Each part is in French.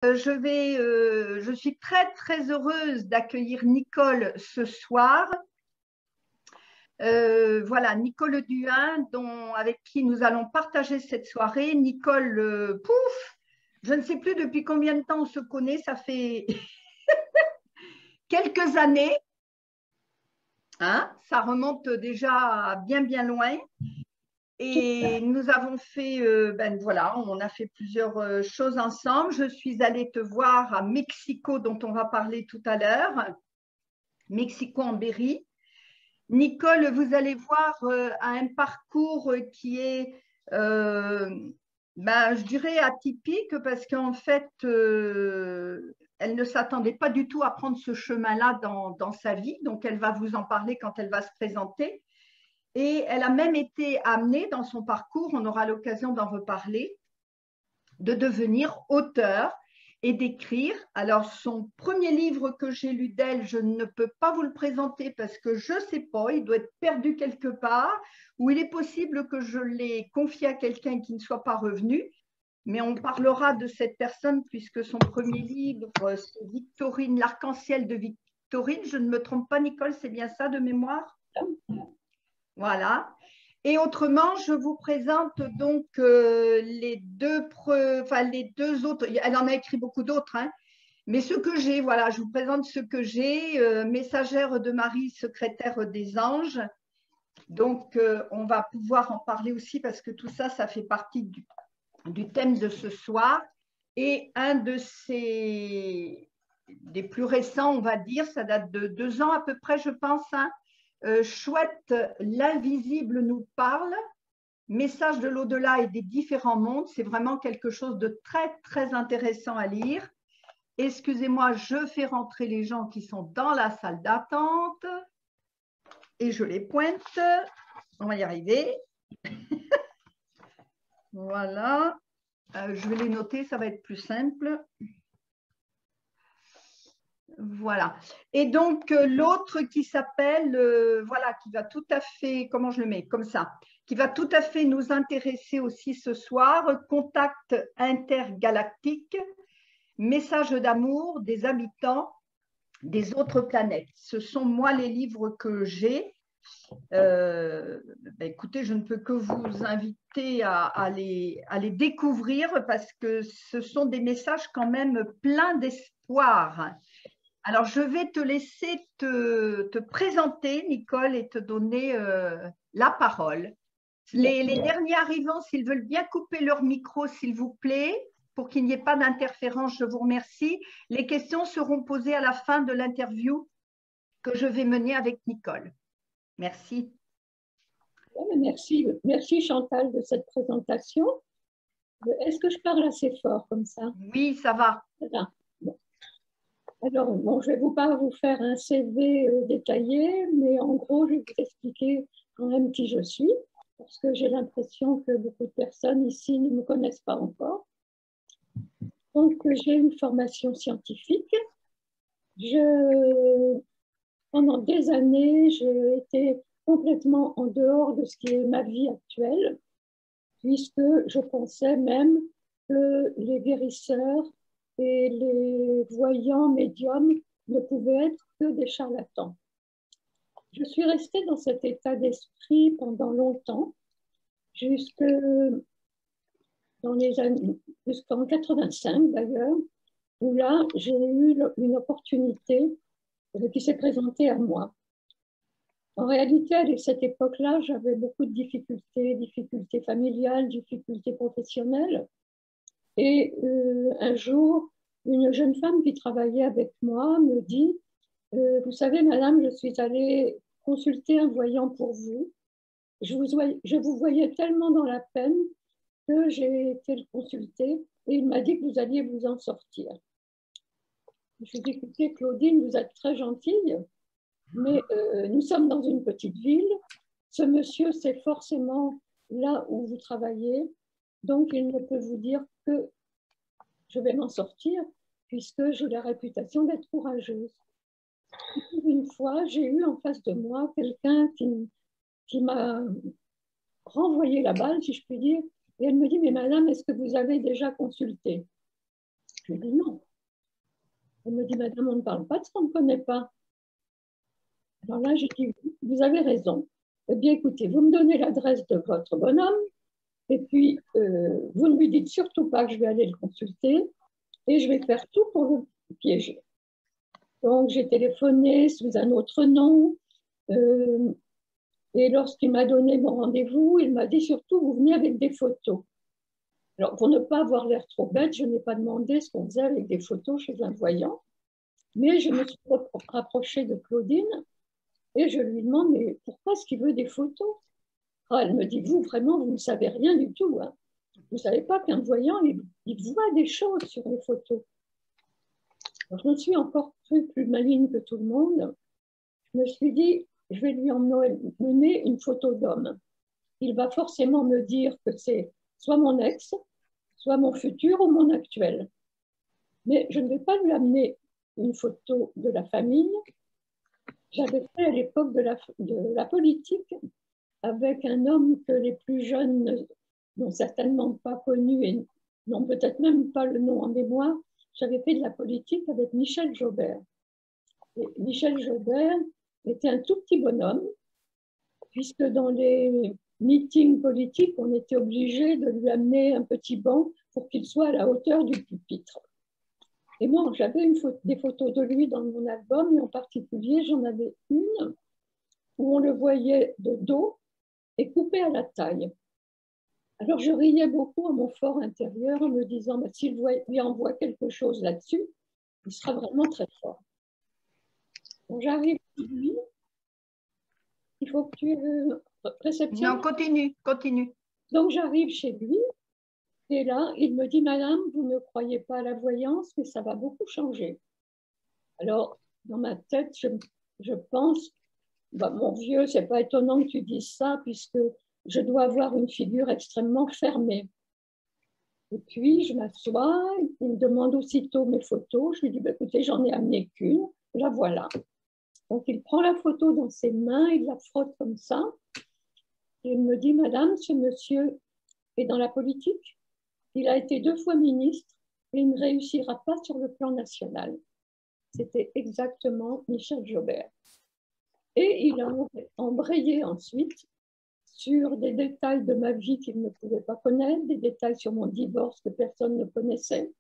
Je suis très, très heureuse d'accueillir Nicole ce soir. Voilà, Nicole Duhain, avec qui nous allons partager cette soirée. Nicole, pouf, je ne sais plus depuis combien de temps on se connaît, ça fait quelques années. Hein, ça remonte déjà bien, bien loin. Et nous avons fait, voilà, on a fait plusieurs choses ensemble. Je suis allée te voir à Mexico, dont on va parler tout à l'heure, Mexico en Berry. Nicole, vous allez voir, a un parcours qui est, je dirais, atypique parce qu'en fait, elle ne s'attendait pas du tout à prendre ce chemin-là dans sa vie. Donc, elle va vous en parler quand elle va se présenter. Et elle a même été amenée dans son parcours, on aura l'occasion d'en reparler, de devenir auteure et d'écrire. Alors, son premier livre que j'ai lu d'elle, je ne peux pas vous le présenter parce que je ne sais pas, il doit être perdu quelque part, ou il est possible que je l'ai confié à quelqu'un qui ne soit pas revenu. Mais on parlera de cette personne puisque son premier livre, c'est Victorine, l'arc-en-ciel de Victorine. Je ne me trompe pas, Nicole, c'est bien ça de mémoire? Voilà. Et autrement, je vous présente donc les deux autres. Elle en a écrit beaucoup d'autres, hein, mais ce que j'ai, voilà, je vous présente ce que j'ai. Messagère de Marie, secrétaire des anges. Donc, on va pouvoir en parler aussi parce que tout ça, ça fait partie du thème de ce soir. Et un des plus récents, on va dire, ça date de 2 ans à peu près, je pense, hein. Chouette, l'invisible nous parle, message de l'au-delà et des différents mondes. C'est vraiment quelque chose de très, très intéressant à lire. Excusez-moi, je fais rentrer les gens qui sont dans la salle d'attente et je les pointe. On va y arriver. Voilà. Je vais les noter, ça va être plus simple. Voilà. Et donc, l'autre qui s'appelle, voilà, qui va tout à fait, comment je le mets? Comme ça, qui va tout à fait nous intéresser aussi ce soir, Contact intergalactique, message d'amour des habitants des autres planètes. Ce sont moi les livres que j'ai. Écoutez, je ne peux que vous inviter à les découvrir parce que ce sont des messages quand même pleins d'espoir. Alors, je vais te laisser te présenter, Nicole, et te donner la parole. Les derniers arrivants, s'ils veulent bien couper leur micro, s'il vous plaît, pour qu'il n'y ait pas d'interférence, je vous remercie. Les questions seront posées à la fin de l'interview que je vais mener avec Nicole. Merci. Merci Chantal de cette présentation. Est-ce que je parle assez fort comme ça? Oui, ça va. Voilà. Alors, bon, je ne vais pas vous faire un CV détaillé, mais en gros, je vais vous expliquer quand même qui je suis, parce que j'ai l'impression que beaucoup de personnes ici ne me connaissent pas encore. Donc, j'ai une formation scientifique. Pendant des années, j'ai été complètement en dehors de ce qui est ma vie actuelle, puisque je pensais même que les guérisseurs et les voyants médiums ne pouvaient être que des charlatans. Je suis restée dans cet état d'esprit pendant longtemps, jusqu'en 85 d'ailleurs, où là, j'ai eu une opportunité qui s'est présentée à moi. En réalité, à cette époque-là, j'avais beaucoup de difficultés familiales, difficultés professionnelles. Et un jour, une jeune femme qui travaillait avec moi me dit vous savez, madame, je suis allée consulter un voyant pour vous. Je vous voyais tellement dans la peine que j'ai été le consulter et il m'a dit que vous alliez vous en sortir. Je lui ai dit écoutez, Claudine, vous êtes très gentille, mais nous sommes dans une petite ville. Ce monsieur, c'est forcément là où vous travaillez, donc il ne peut vous dire que je vais m'en sortir puisque j'ai la réputation d'être courageuse. Une fois, j'ai eu en face de moi quelqu'un qui m'a renvoyé la balle, si je puis dire, et elle me dit mais madame, est-ce que vous avez déjà consulté? Je lui dis non. Elle me dit, madame, on ne parle pas de ce qu'on ne connaît pas. Alors là, j'ai dit, vous avez raison. Eh bien, écoutez, vous me donnez l'adresse de votre bonhomme, et puis vous ne lui dites surtout pas que je vais aller le consulter, et je vais faire tout pour le piéger. Donc, j'ai téléphoné sous un autre nom, et lorsqu'il m'a donné mon rendez-vous, il m'a dit surtout, vous venez avec des photos. Alors, pour ne pas avoir l'air trop bête, je n'ai pas demandé ce qu'on faisait avec des photos chez un voyant, mais je me suis rapprochée de Claudine et je lui demande, mais pourquoi est-ce qu'il veut des photos? Ah, elle me dit, vous, vraiment, vous ne savez rien du tout. Hein. Vous ne savez pas qu'un voyant, il voit des choses sur les photos. Alors, je me suis encore cru plus maligne que tout le monde. Je me suis dit, je vais lui emmener une photo d'homme. Il va forcément me dire que c'est soit mon ex, soit mon futur ou mon actuel. Mais je ne vais pas lui amener une photo de la famille. J'avais fait à l'époque de la politique avec un homme que les plus jeunes n'ont certainement pas connu et n'ont peut-être même pas le nom en mémoire. J'avais fait de la politique avec Michel Joubert. Et Michel Joubert était un tout petit bonhomme, puisque dans les meetings politiques, on était obligé de lui amener un petit banc pour qu'il soit à la hauteur du pupitre. Et moi, j'avais des photos de lui dans mon album, et en particulier, j'en avais une où on le voyait de dos et coupé à la taille. Alors, je riais beaucoup à mon fort intérieur en me disant, bah, s'il lui envoie quelque chose là-dessus, il sera vraiment très fort. Donc, j'arrive chez lui. Il faut que tu réceptionnes. Non, continue, continue. Donc, j'arrive chez lui. Et là, il me dit, madame, vous ne croyez pas à la voyance, mais ça va beaucoup changer. Alors, dans ma tête, je pense, bah, mon vieux, c'est pas étonnant que tu dises ça, puisque je dois avoir une figure extrêmement fermée. Et puis, je m'assois, il me demande aussitôt mes photos. Je lui dis, bah, écoutez, j'en ai amené qu'une, la voilà. Donc, il prend la photo dans ses mains, il la frotte comme ça, et il me dit, madame, ce monsieur est dans la politique. Il a été 2 fois ministre et il ne réussira pas sur le plan national. C'était exactement Michel Joubert. Et il a embrayé ensuite sur des détails de ma vie qu'il ne pouvait pas connaître, des détails sur mon divorce que personne ne connaissait.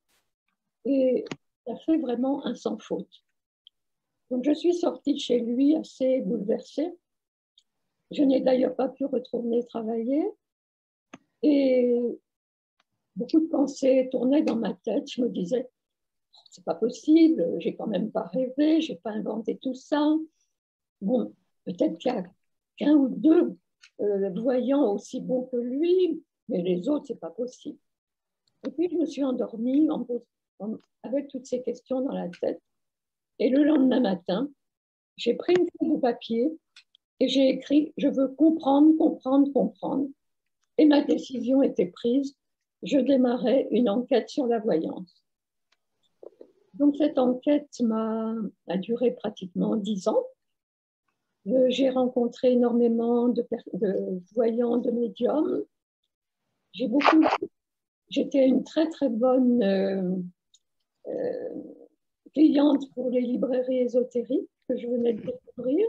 Et ça fait vraiment un sans faute. Donc je suis sortie de chez lui assez bouleversée. Je n'ai d'ailleurs pas pu retourner travailler. Et beaucoup de pensées tournaient dans ma tête. Je me disais, c'est pas possible, j'ai quand même pas rêvé, j'ai pas inventé tout ça. Bon, peut-être qu'il y a qu'un ou deux voyants aussi bons que lui, mais les autres, c'est pas possible. Et puis, je me suis endormie avec toutes ces questions dans la tête. Et le lendemain matin, j'ai pris une feuille de papier et j'ai écrit « Je veux comprendre, comprendre, comprendre ». Et ma décision était prise. Je démarrais une enquête sur la voyance. Donc, cette enquête a duré pratiquement 10 ans. J'ai rencontré énormément de voyants, de médiums. J'étais une très, très bonne cliente pour les librairies ésotériques que je venais de découvrir.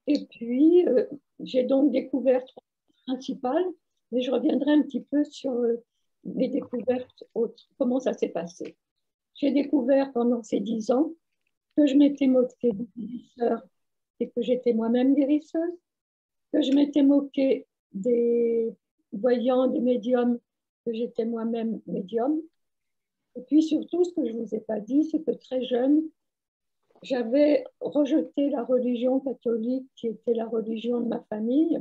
Et puis, j'ai donc découvert 3 principales, mais je reviendrai un petit peu sur mes découvertes autres, comment ça s'est passé. J'ai découvert pendant ces 10 ans que je m'étais moquée des guérisseurs et que j'étais moi-même guérisseuse, que je m'étais moquée des voyants, des médiums, que j'étais moi-même médium. Et puis surtout, ce que je ne vous ai pas dit, c'est que très jeune, j'avais rejeté la religion catholique qui était la religion de ma famille,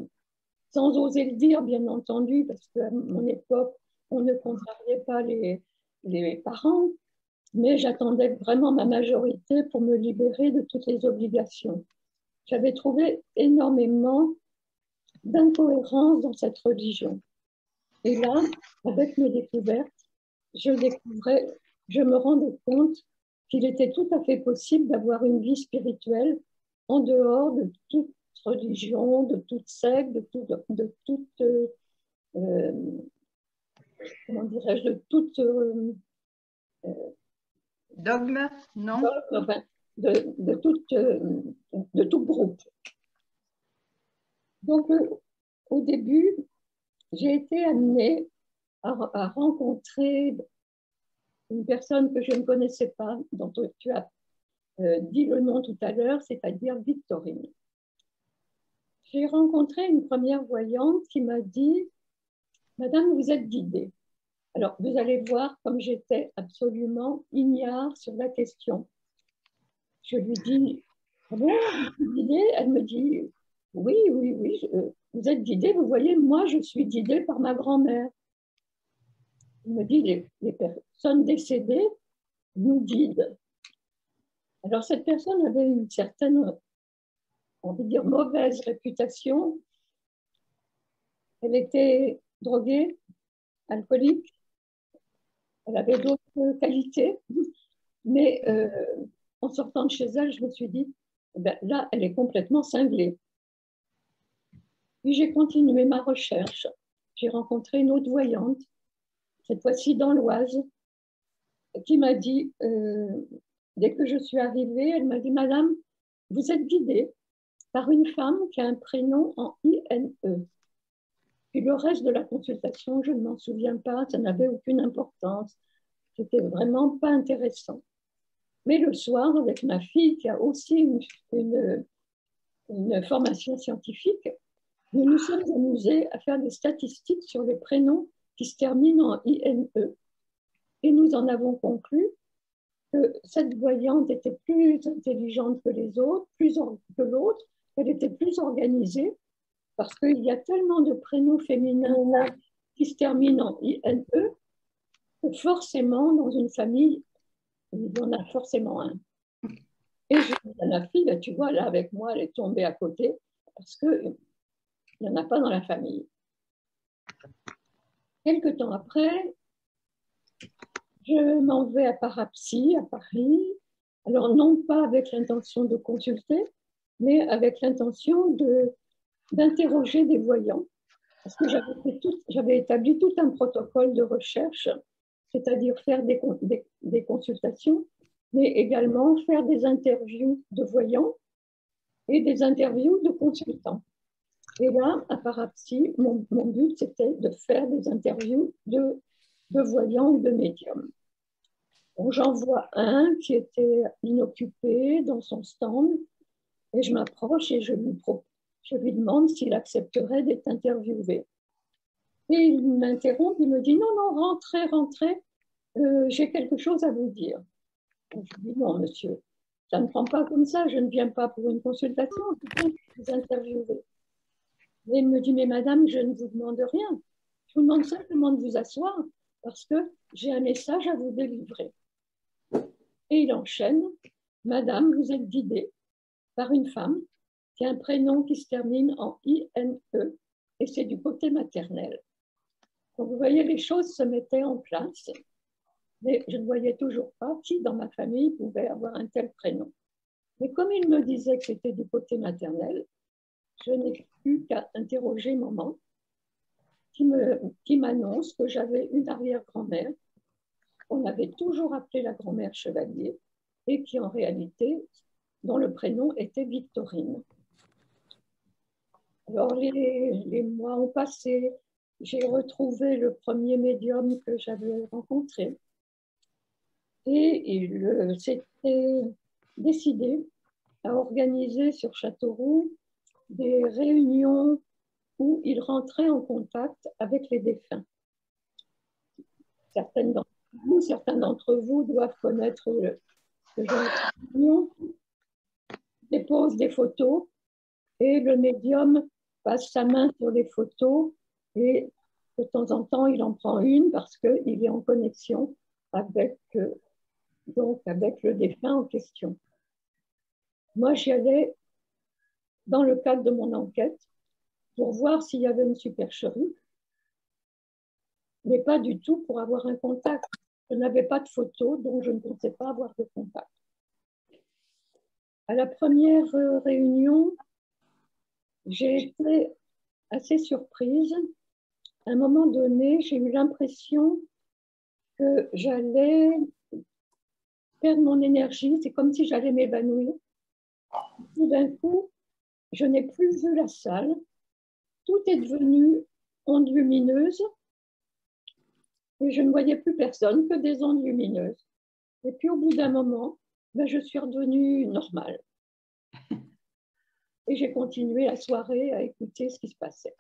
sans oser le dire, bien entendu, parce qu'à mon époque, on ne contrariait pas les parents, mais j'attendais vraiment ma majorité pour me libérer de toutes les obligations. J'avais trouvé énormément d'incohérence dans cette religion. Et là, avec mes découvertes, je me rendais compte qu'il était tout à fait possible d'avoir une vie spirituelle en dehors de toute religion, de toute secte, de toute comment dirais-je, de toute Dogme, non? Enfin, de tout groupe. Donc, au début, j'ai été amenée à rencontrer une personne que je ne connaissais pas, dont tu as dit le nom tout à l'heure, c'est-à-dire Victorine. J'ai rencontré une première voyante qui m'a dit « Madame, vous êtes guidée ». Alors, vous allez voir comme j'étais absolument ignare sur la question. Je lui dis « Ah bon, vous êtes guidée ?» Elle me dit « Oui, oui, oui, vous êtes guidée, vous voyez, moi, je suis guidée par ma grand-mère. » Il me dit « Les personnes décédées nous guident. » Alors, cette personne avait une certaine, on peut dire, mauvaise réputation. Elle était droguée, alcoolique. Elle avait d'autres qualités. Mais en sortant de chez elle, je me suis dit, ben, là, elle est complètement cinglée. Puis j'ai continué ma recherche. J'ai rencontré une autre voyante, cette fois-ci dans l'Oise, qui m'a dit, dès que je suis arrivée, elle m'a dit, Madame, vous êtes guidée par une femme qui a un prénom en INE. Et le reste de la consultation, je ne m'en souviens pas, ça n'avait aucune importance. C'était vraiment pas intéressant. Mais le soir, avec ma fille qui a aussi une formation scientifique, nous nous sommes amusés à faire des statistiques sur les prénoms qui se terminent en INE. Et nous en avons conclu que cette voyante était plus intelligente que les autres, que l'autre, elle était plus organisée, parce qu'il y a tellement de prénoms féminins qui se terminent en INE que forcément, dans une famille, il y en a forcément un. Et je dis à ma fille, ben, tu vois, là, avec moi, elle est tombée à côté, parce qu'il n'y en a pas dans la famille. Quelque temps après, je m'en vais à Parapsy, à Paris. Alors, non pas avec l'intention de consulter, mais avec l'intention d'interroger des voyants. Parce que j'avais établi tout un protocole de recherche, c'est-à-dire faire des consultations, mais également faire des interviews de voyants et des interviews de consultants. Et là, à Parapsy, mon but, c'était de faire des interviews de voyants ou de médiums. J'en vois un qui était inoccupé dans son stand, et je m'approche et je lui demande s'il accepterait d'être interviewé. Et il m'interrompt, il me dit « Non, non, rentrez, rentrez, j'ai quelque chose à vous dire. » Je lui dis « Non, monsieur, ça ne prend pas comme ça, je ne viens pas pour une consultation, je viens pour vous interviewer. » Et il me dit « Mais madame, je ne vous demande rien, je vous demande simplement de vous asseoir parce que j'ai un message à vous délivrer. » Et il enchaîne « Madame, vous êtes guidée par une femme qui a un prénom qui se termine en INE et c'est du côté maternel. » Donc, vous voyez, les choses se mettaient en place, mais je ne voyais toujours pas qui dans ma famille pouvait avoir un tel prénom. Mais comme il me disait que c'était du côté maternel, je n'ai plus qu'à interroger maman, qui m'annonce que j'avais une arrière-grand-mère, qu'on avait toujours appelée la grand-mère Chevalier, et qui en réalité, dont le prénom était Victorine. Alors les mois ont passé, j'ai retrouvé le premier médium que j'avais rencontré et il s'était décidé à organiser sur Châteauroux des réunions où il rentrait en contact avec les défunts. Certains d'entre vous doivent connaître ce genre de réunion. Il dépose des photos et le médium passe sa main sur les photos et de temps en temps, il en prend une parce qu'il est en connexion avec le défunt en question. Moi, j'y allais dans le cadre de mon enquête pour voir s'il y avait une supercherie, mais pas du tout pour avoir un contact. Je n'avais pas de photos, donc je ne pensais pas avoir de contact. À la première réunion, j'ai été assez surprise. À un moment donné, j'ai eu l'impression que j'allais perdre mon énergie, c'est comme si j'allais m'évanouir. Tout d'un coup, je n'ai plus vu la salle, tout est devenu ondes lumineuses et je ne voyais plus personne que des ondes lumineuses. Et puis au bout d'un moment, ben, je suis redevenue normale. Et j'ai continué la soirée à écouter ce qui se passait.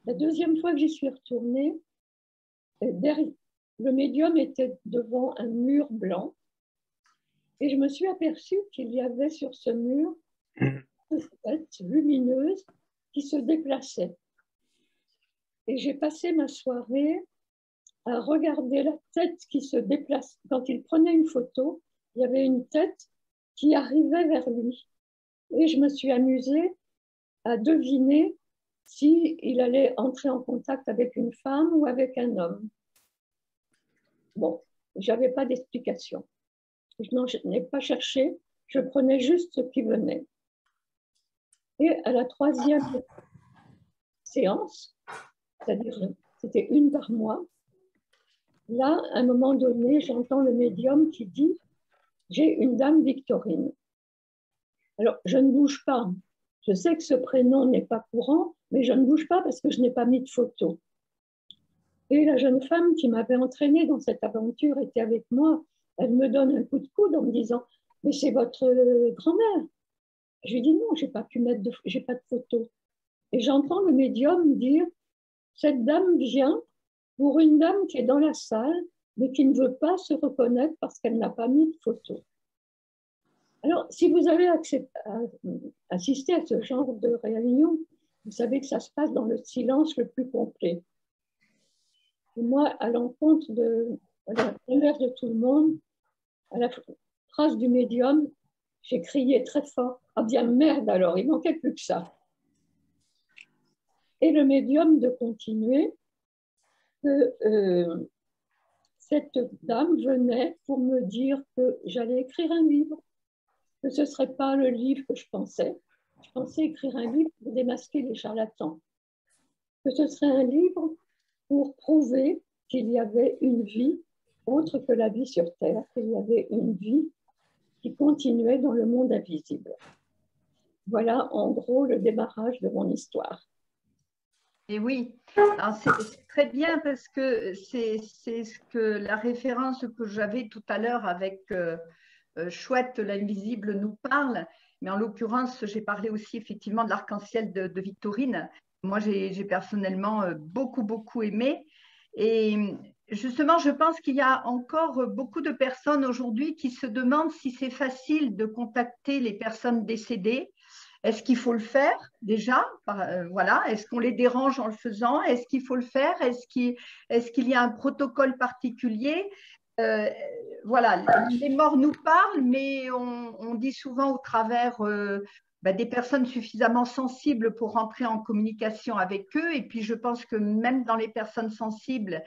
La deuxième fois que j'y suis retournée, le médium était devant un mur blanc et je me suis aperçue qu'il y avait sur ce mur une tête lumineuse qui se déplaçait. Et j'ai passé ma soirée à regarder la tête qui se déplace. Quand il prenait une photo, il y avait une tête qui arrivait vers lui. Et je me suis amusée à deviner s'il allait entrer en contact avec une femme ou avec un homme. Bon, je n'avais pas d'explication. Je n'ai pas cherché, je prenais juste ce qui venait. Et à la troisième séance, c'est-à-dire c'était une par mois, là, à un moment donné, j'entends le médium qui dit « J'ai une dame Victorine ». Alors, je ne bouge pas. Je sais que ce prénom n'est pas courant, mais je ne bouge pas parce que je n'ai pas mis de photo. Et la jeune femme qui m'avait entraînée dans cette aventure était avec moi. Elle me donne un coup de coude en me disant « Mais c'est votre grand-mère ». Je lui dis « Non, j'ai pas de photo ». Et j'entends le médium dire « Cette dame vient pour une dame qui est dans la salle, mais qui ne veut pas se reconnaître parce qu'elle n'a pas mis de photo ». Alors, si vous avez assisté à ce genre de réunion, vous savez que ça se passe dans le silence le plus complet. Et moi, à l'encontre de l'inverse de tout le monde, à la phrase du médium, j'ai crié très fort « Ah bien merde alors, il manquait plus que ça ». Et le médium de continuer que cette dame venait pour me dire que j'allais écrire un livre, que ce ne serait pas le livre que je pensais. Je pensais écrire un livre pour démasquer les charlatans, que ce serait un livre pour prouver qu'il y avait une vie autre que la vie sur Terre, qu'il y avait une vie qui continuait dans le monde invisible. Voilà en gros le démarrage de mon histoire. Et oui, c'est très bien parce que c'est ce que la référence que j'avais tout à l'heure avec Chouette, l'invisible nous parle, mais en l'occurrence, j'ai parlé aussi effectivement de l'arc-en-ciel de Victorine. Moi, j'ai personnellement beaucoup aimé. Et justement, je pense qu'il y a encore beaucoup de personnes aujourd'hui qui se demandent si c'est facile de contacter les personnes décédées. Est-ce qu'il faut le faire déjà? Voilà. Est-ce qu'on les dérange en le faisant? Est-ce qu'il faut le faire? Est-ce qu'il y a un protocole particulier? Voilà, les morts nous parlent, mais on dit souvent au travers des personnes suffisamment sensibles pour rentrer en communication avec eux. Et puis, je pense que même dans les personnes sensibles,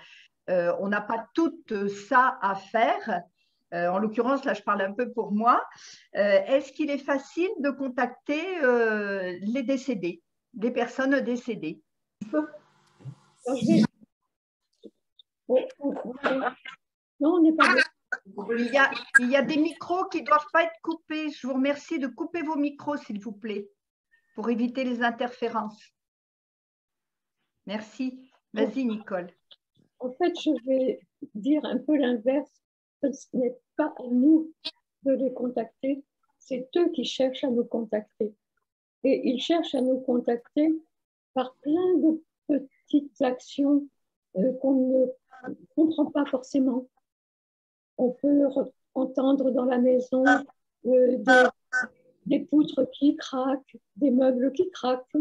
on n'a pas tout ça à faire. En l'occurrence, là, je parle un peu pour moi. Est-ce qu'il est facile de contacter les décédés, les personnes décédées? Non, on n'est pas bien. Il y a des micros qui ne doivent pas être coupés. Je vous remercie de couper vos micros, s'il vous plaît, pour éviter les interférences. Merci. Vas-y, Nicole. En fait, je vais dire un peu l'inverse. Ce n'est pas à nous de les contacter, c'est eux qui cherchent à nous contacter. Et ils cherchent à nous contacter par plein de petites actions qu'on ne comprend pas forcément. On peut entendre dans la maison des poutres qui craquent, des meubles qui craquent.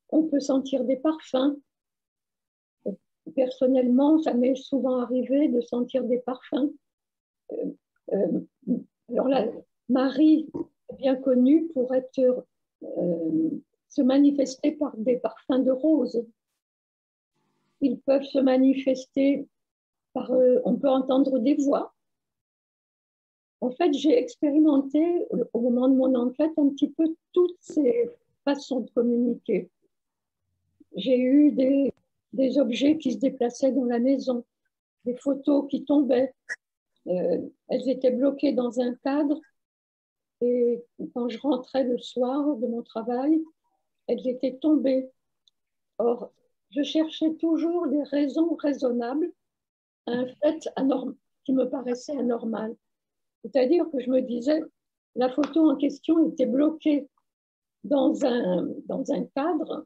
On peut sentir des parfums. Personnellement, ça m'est souvent arrivé de sentir des parfums. Alors là, Marie est bien connue pour se manifester par des parfums de rose. Ils peuvent se manifester par, on peut entendre des voix. En fait, j'ai expérimenté au moment de mon enquête un petit peu toutes ces façons de communiquer. J'ai eu des objets qui se déplaçaient dans la maison, des photos qui tombaient, elles étaient bloquées dans un cadre et quand je rentrais le soir de mon travail, elles étaient tombées. Or, je cherchais toujours des raisons raisonnables à un fait qui me paraissait anormal. C'est-à-dire que je me disais, la photo en question était bloquée dans un cadre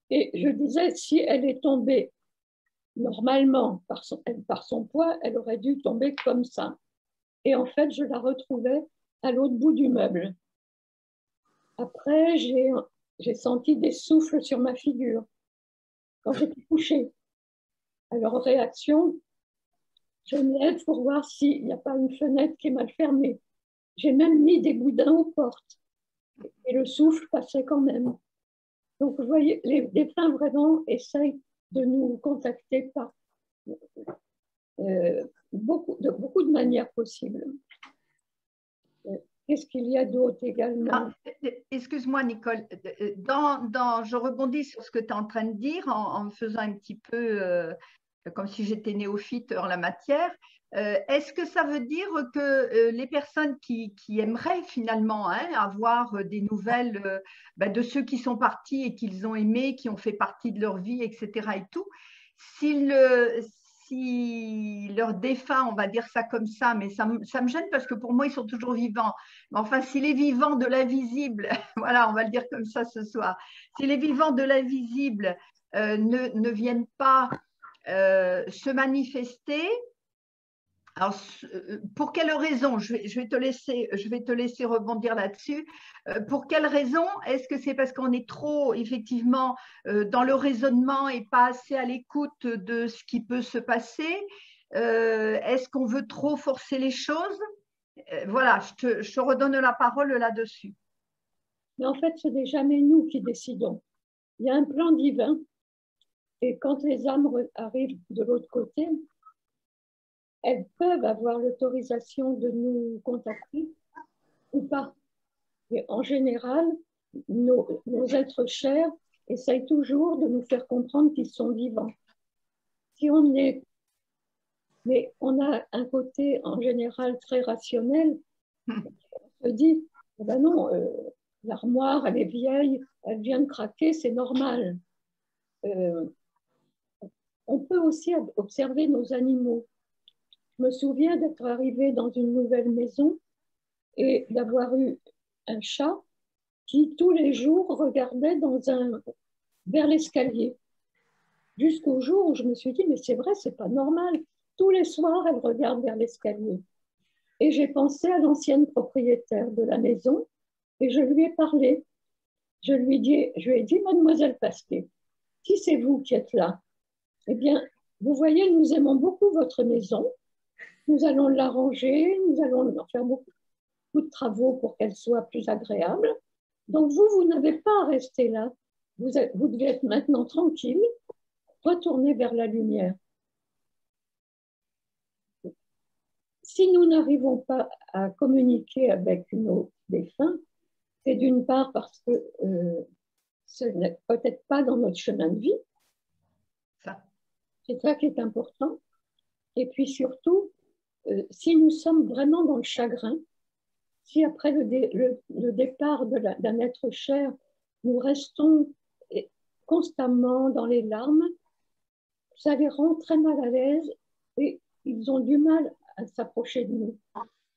et je disais, si elle est tombée normalement par son poids, elle aurait dû tomber comme ça. Et en fait, je la retrouvais à l'autre bout du meuble. Après, j'ai senti des souffles sur ma figure quand j'étais couchée. Alors, réaction, je me lève pour voir s'il n'y a pas une fenêtre qui est mal fermée. J'ai même mis des boudins aux portes. Et le souffle passait quand même. Donc, vous voyez, les défunts vraiment essayent de nous contacter par beaucoup de manières possibles. Qu'est-ce qu'il y a d'autre également? Excuse-moi, Nicole. Je rebondis sur ce que tu es en train de dire en me faisant un petit peu comme si j'étais néophyte en la matière. Est-ce que ça veut dire que les personnes qui aimeraient finalement avoir des nouvelles de ceux qui sont partis et qu'ils ont aimé, qui ont fait partie de leur vie, etc. et tout, si leur défunt, on va dire ça comme ça, mais ça me gêne parce que pour moi, ils sont toujours vivants. Mais enfin, si les vivants de l'invisible, voilà, on va le dire comme ça ce soir, si les vivants de l'invisible ne viennent pas se manifester, alors, pour quelle raison, je vais te laisser rebondir là-dessus. Pour quelle raison? Est-ce que c'est parce qu'on est trop, effectivement, dans le raisonnement et pas assez à l'écoute de ce qui peut se passer? Est-ce qu'on veut trop forcer les choses? Voilà, je te redonne la parole là-dessus. Mais en fait, ce n'est jamais nous qui décidons. Il y a un plan divin et quand les âmes arrivent de l'autre côté, elles peuvent avoir l'autorisation de nous contacter ou pas. Et en général, nos êtres chers essayent toujours de nous faire comprendre qu'ils sont vivants. Mais on a un côté en général très rationnel. On se dit, eh ben non, l'armoire, elle est vieille, elle vient de craquer, c'est normal. On peut aussi observer nos animaux. Je me souviens d'être arrivée dans une nouvelle maison et d'avoir eu un chat qui, tous les jours, regardait vers l'escalier. Jusqu'au jour où je me suis dit, mais c'est vrai, c'est pas normal. Tous les soirs, elle regarde vers l'escalier. Et j'ai pensé à l'ancienne propriétaire de la maison et je lui ai parlé. Je lui ai dit, Mademoiselle Pasquet, si c'est vous qui êtes là, eh bien, vous voyez, nous aimons beaucoup votre maison. Nous allons l'arranger, nous allons faire beaucoup de travaux pour qu'elle soit plus agréable. Donc, vous n'avez pas à rester là. Vous devez être maintenant tranquille, retourner vers la lumière. Si nous n'arrivons pas à communiquer avec nos défunts, c'est d'une part parce que ce n'est peut-être pas dans notre chemin de vie. C'est ça qui est important. Et puis surtout, si nous sommes vraiment dans le chagrin, si après le départ d'un être cher, nous restons constamment dans les larmes, ça les rend très mal à l'aise et ils ont du mal à s'approcher de nous.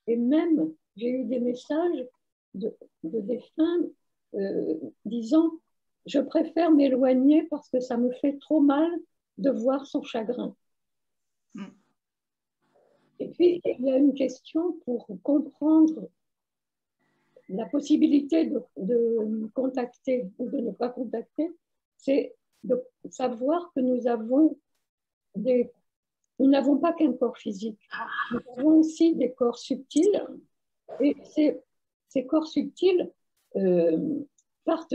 Et même, j'ai eu des messages de défunts disant « Je préfère m'éloigner parce que ça me fait trop mal de voir son chagrin. » Et puis, il y a une question pour comprendre la possibilité de contacter ou de ne pas contacter, c'est de savoir que nous n'avons pas qu'un corps physique, nous avons aussi des corps subtils, et ces corps subtils partent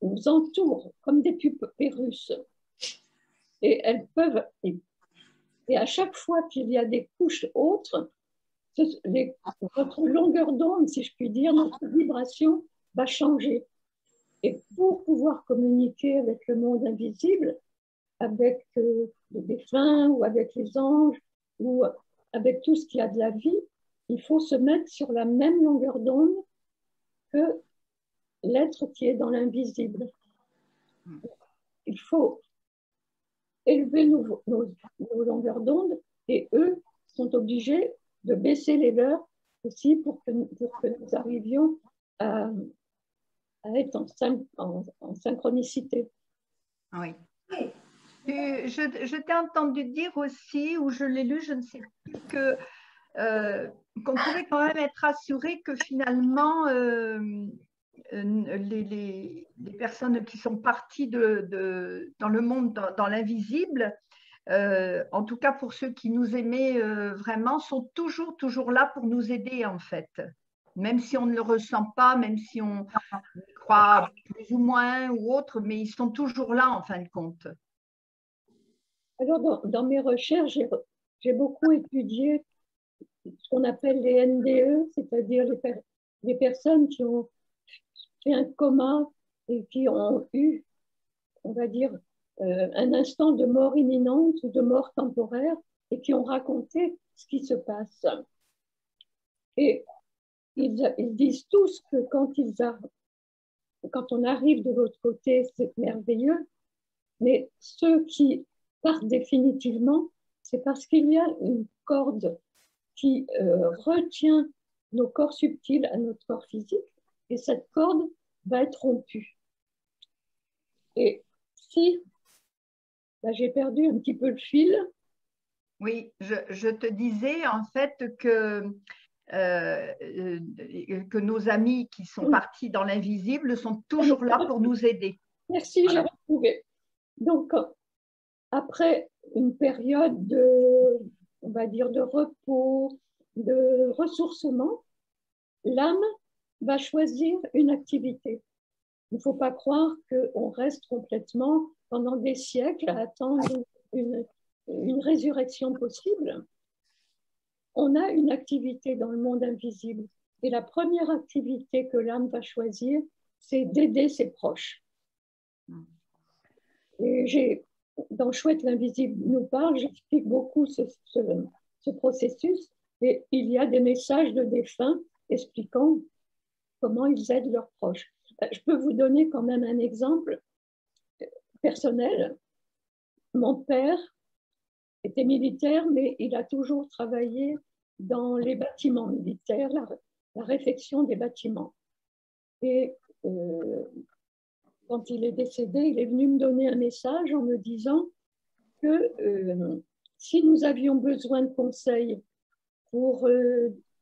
nous entourent comme des pupées russes. Et elles peuvent, et à chaque fois qu'il y a des couches autres, notre longueur d'onde, si je puis dire, notre vibration va changer. Et pour pouvoir communiquer avec le monde invisible, avec les défunts ou avec les anges ou avec tout ce qui a de la vie, il faut se mettre sur la même longueur d'onde que l'être qui est dans l'invisible. Il faut élever nos longueurs d'onde et eux sont obligés de baisser les leurs aussi pour que nous arrivions à être en synchronicité. Oui. Je t'ai entendu dire aussi, ou je l'ai lu, je ne sais plus, qu'on pouvait quand même être assuré que finalement, les personnes qui sont parties dans le monde, dans l'invisible, en tout cas pour ceux qui nous aimaient vraiment, sont toujours là pour nous aider en fait. Même si on ne le ressent pas, même si on y croit plus ou moins ou autre, mais ils sont toujours là en fin de compte. Alors, dans mes recherches, j'ai beaucoup étudié ce qu'on appelle les NDE, c'est-à-dire les personnes qui ont fait un coma et qui ont eu, on va dire, un instant de mort imminente ou de mort temporaire et qui ont raconté ce qui se passe. Et ils disent tous que quand on arrive de l'autre côté, c'est merveilleux, mais ceux qui partent définitivement, c'est parce qu'il y a une corde qui retient nos corps subtils à notre corps physique, et cette corde va être rompue. Et si j'ai perdu un petit peu le fil. Oui, je te disais en fait que nos amis qui sont partis dans l'invisible sont toujours là pour nous aider. Merci, voilà. J'ai retrouvé. Donc, après une période on va dire, de repos, de ressourcement, l'âme va choisir une activité. Il ne faut pas croire qu'on reste complètement pendant des siècles à attendre une résurrection possible. On a une activité dans le monde invisible. Et la première activité que l'âme va choisir, c'est d'aider ses proches. Et dans Chouette l'invisible nous parle, j'explique beaucoup ce processus. Et il y a des messages de défunts expliquant comment ils aident leurs proches. Je peux vous donner quand même un exemple personnel. Mon père était militaire, mais il a toujours travaillé dans les bâtiments militaires, la réfection des bâtiments. Et quand il est décédé, il est venu me donner un message en me disant que si nous avions besoin de conseils pour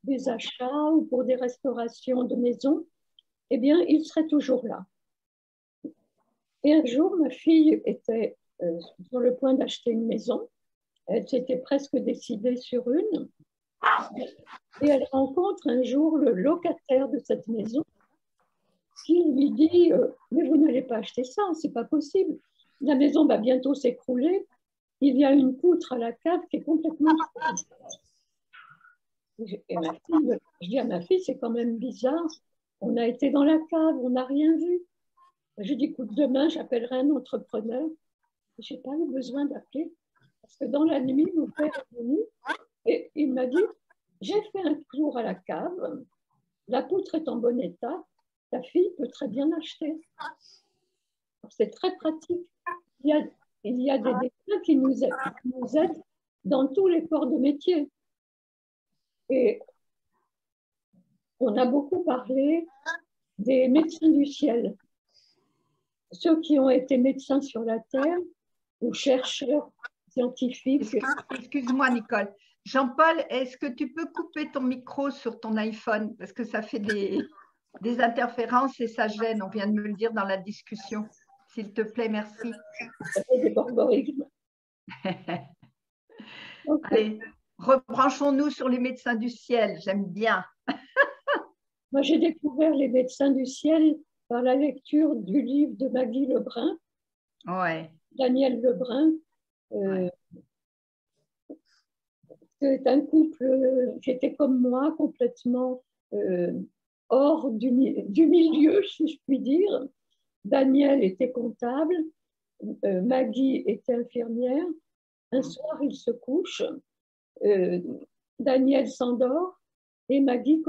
des achats ou pour des restaurations de maisons, eh bien, il serait toujours là. Et un jour, ma fille était sur le point d'acheter une maison. Elle s'était presque décidée sur une. Et elle rencontre un jour le locataire de cette maison qui lui dit mais vous n'allez pas acheter ça, c'est pas possible. La maison va bientôt s'écrouler. Il y a une poutre à la cave qui est complètement... Et je dis à ma fille, c'est quand même bizarre. On a été dans la cave, on n'a rien vu. Je dis, écoute, demain, j'appellerai un entrepreneur. Je n'ai pas eu besoin d'appeler. Parce que dans la nuit, mon père est venu et il m'a dit, j'ai fait un tour à la cave, la poutre est en bon état, ta fille peut très bien l'acheter. C'est très pratique. Il y a des défunts qui nous aident dans tous les corps de métier. Et on a beaucoup parlé des médecins du ciel. Ceux qui ont été médecins sur la Terre ou chercheurs scientifiques. Excuse-moi, Nicole. Jean-Paul, est-ce que tu peux couper ton micro sur ton iPhone? Parce que ça fait des interférences et ça gêne. On vient de me le dire dans la discussion. S'il te plaît, merci. Des borborigmes. Allez, rebranchons-nous sur les médecins du ciel. J'aime bien. Moi, j'ai découvert les médecins du ciel par la lecture du livre de Maggie Lebrun, Daniel Lebrun. C'est un couple qui était comme moi, complètement hors du milieu, si je puis dire. Daniel était comptable, Maggie était infirmière. Un soir, ils se couchent. Daniel s'endort et Maggie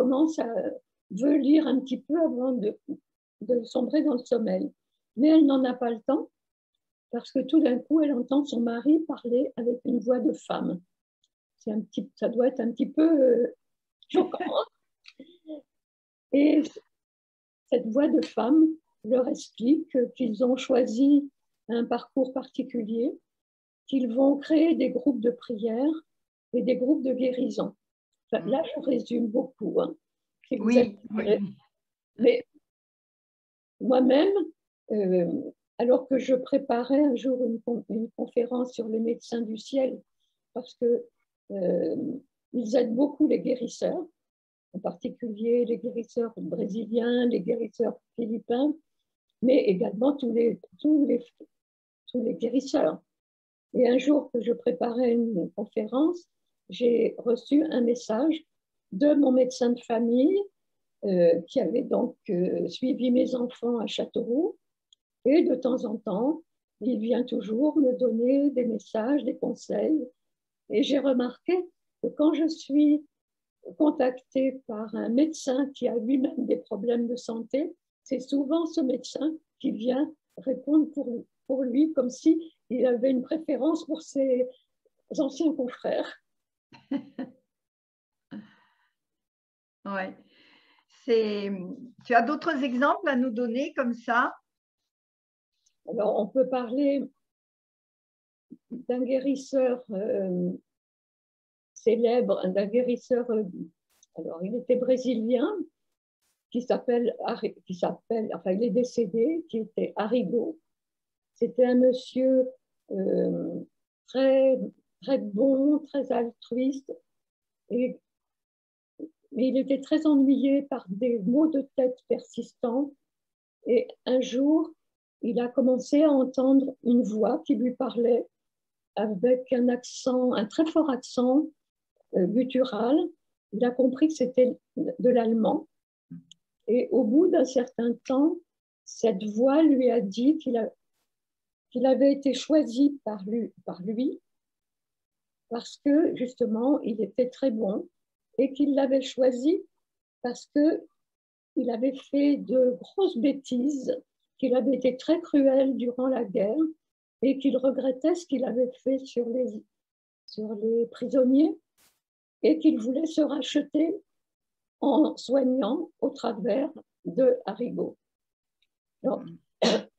veut lire un petit peu avant de sombrer dans le sommeil. Mais elle n'en a pas le temps parce que tout d'un coup, elle entend son mari parler avec une voix de femme. Ça doit être un petit peu choquant. Et cette voix de femme leur explique qu'ils ont choisi un parcours particulier, qu'ils vont créer des groupes de prière et des groupes de guérison. Enfin, là, je résume beaucoup. Hein, si vous êtes... Mais moi-même, alors que je préparais un jour une conférence sur les médecins du ciel, parce que ils aident beaucoup les guérisseurs, en particulier les guérisseurs brésiliens, les guérisseurs philippins, mais également tous les guérisseurs. Et un jour que je préparais une conférence, j'ai reçu un message de mon médecin de famille qui avait donc suivi mes enfants à Châteauroux. Et de temps en temps, il vient toujours me donner des messages, des conseils. Et j'ai remarqué que quand je suis contactée par un médecin qui a lui-même des problèmes de santé, c'est souvent ce médecin qui vient répondre pour lui comme s'il avait une préférence pour ses anciens confrères. Ouais. Tu as d'autres exemples à nous donner comme ça? Alors, on peut parler d'un guérisseur célèbre, d'un guérisseur, alors il était brésilien, enfin il est décédé, qui était Arrigo. C'était un monsieur très, très bon, très altruiste, mais il était très ennuyé par des maux de tête persistants. Et un jour, il a commencé à entendre une voix qui lui parlait avec un accent, un très fort accent guttural. Il a compris que c'était de l'allemand. Et au bout d'un certain temps, cette voix lui a dit qu'il avait été choisi par lui parce que, justement, il était très bon et qu'il l'avait choisi parce qu'il avait fait de grosses bêtises, qu'il avait été très cruel durant la guerre et qu'il regrettait ce qu'il avait fait sur les prisonniers et qu'il voulait se racheter en soignant au travers de Arrigo. Donc,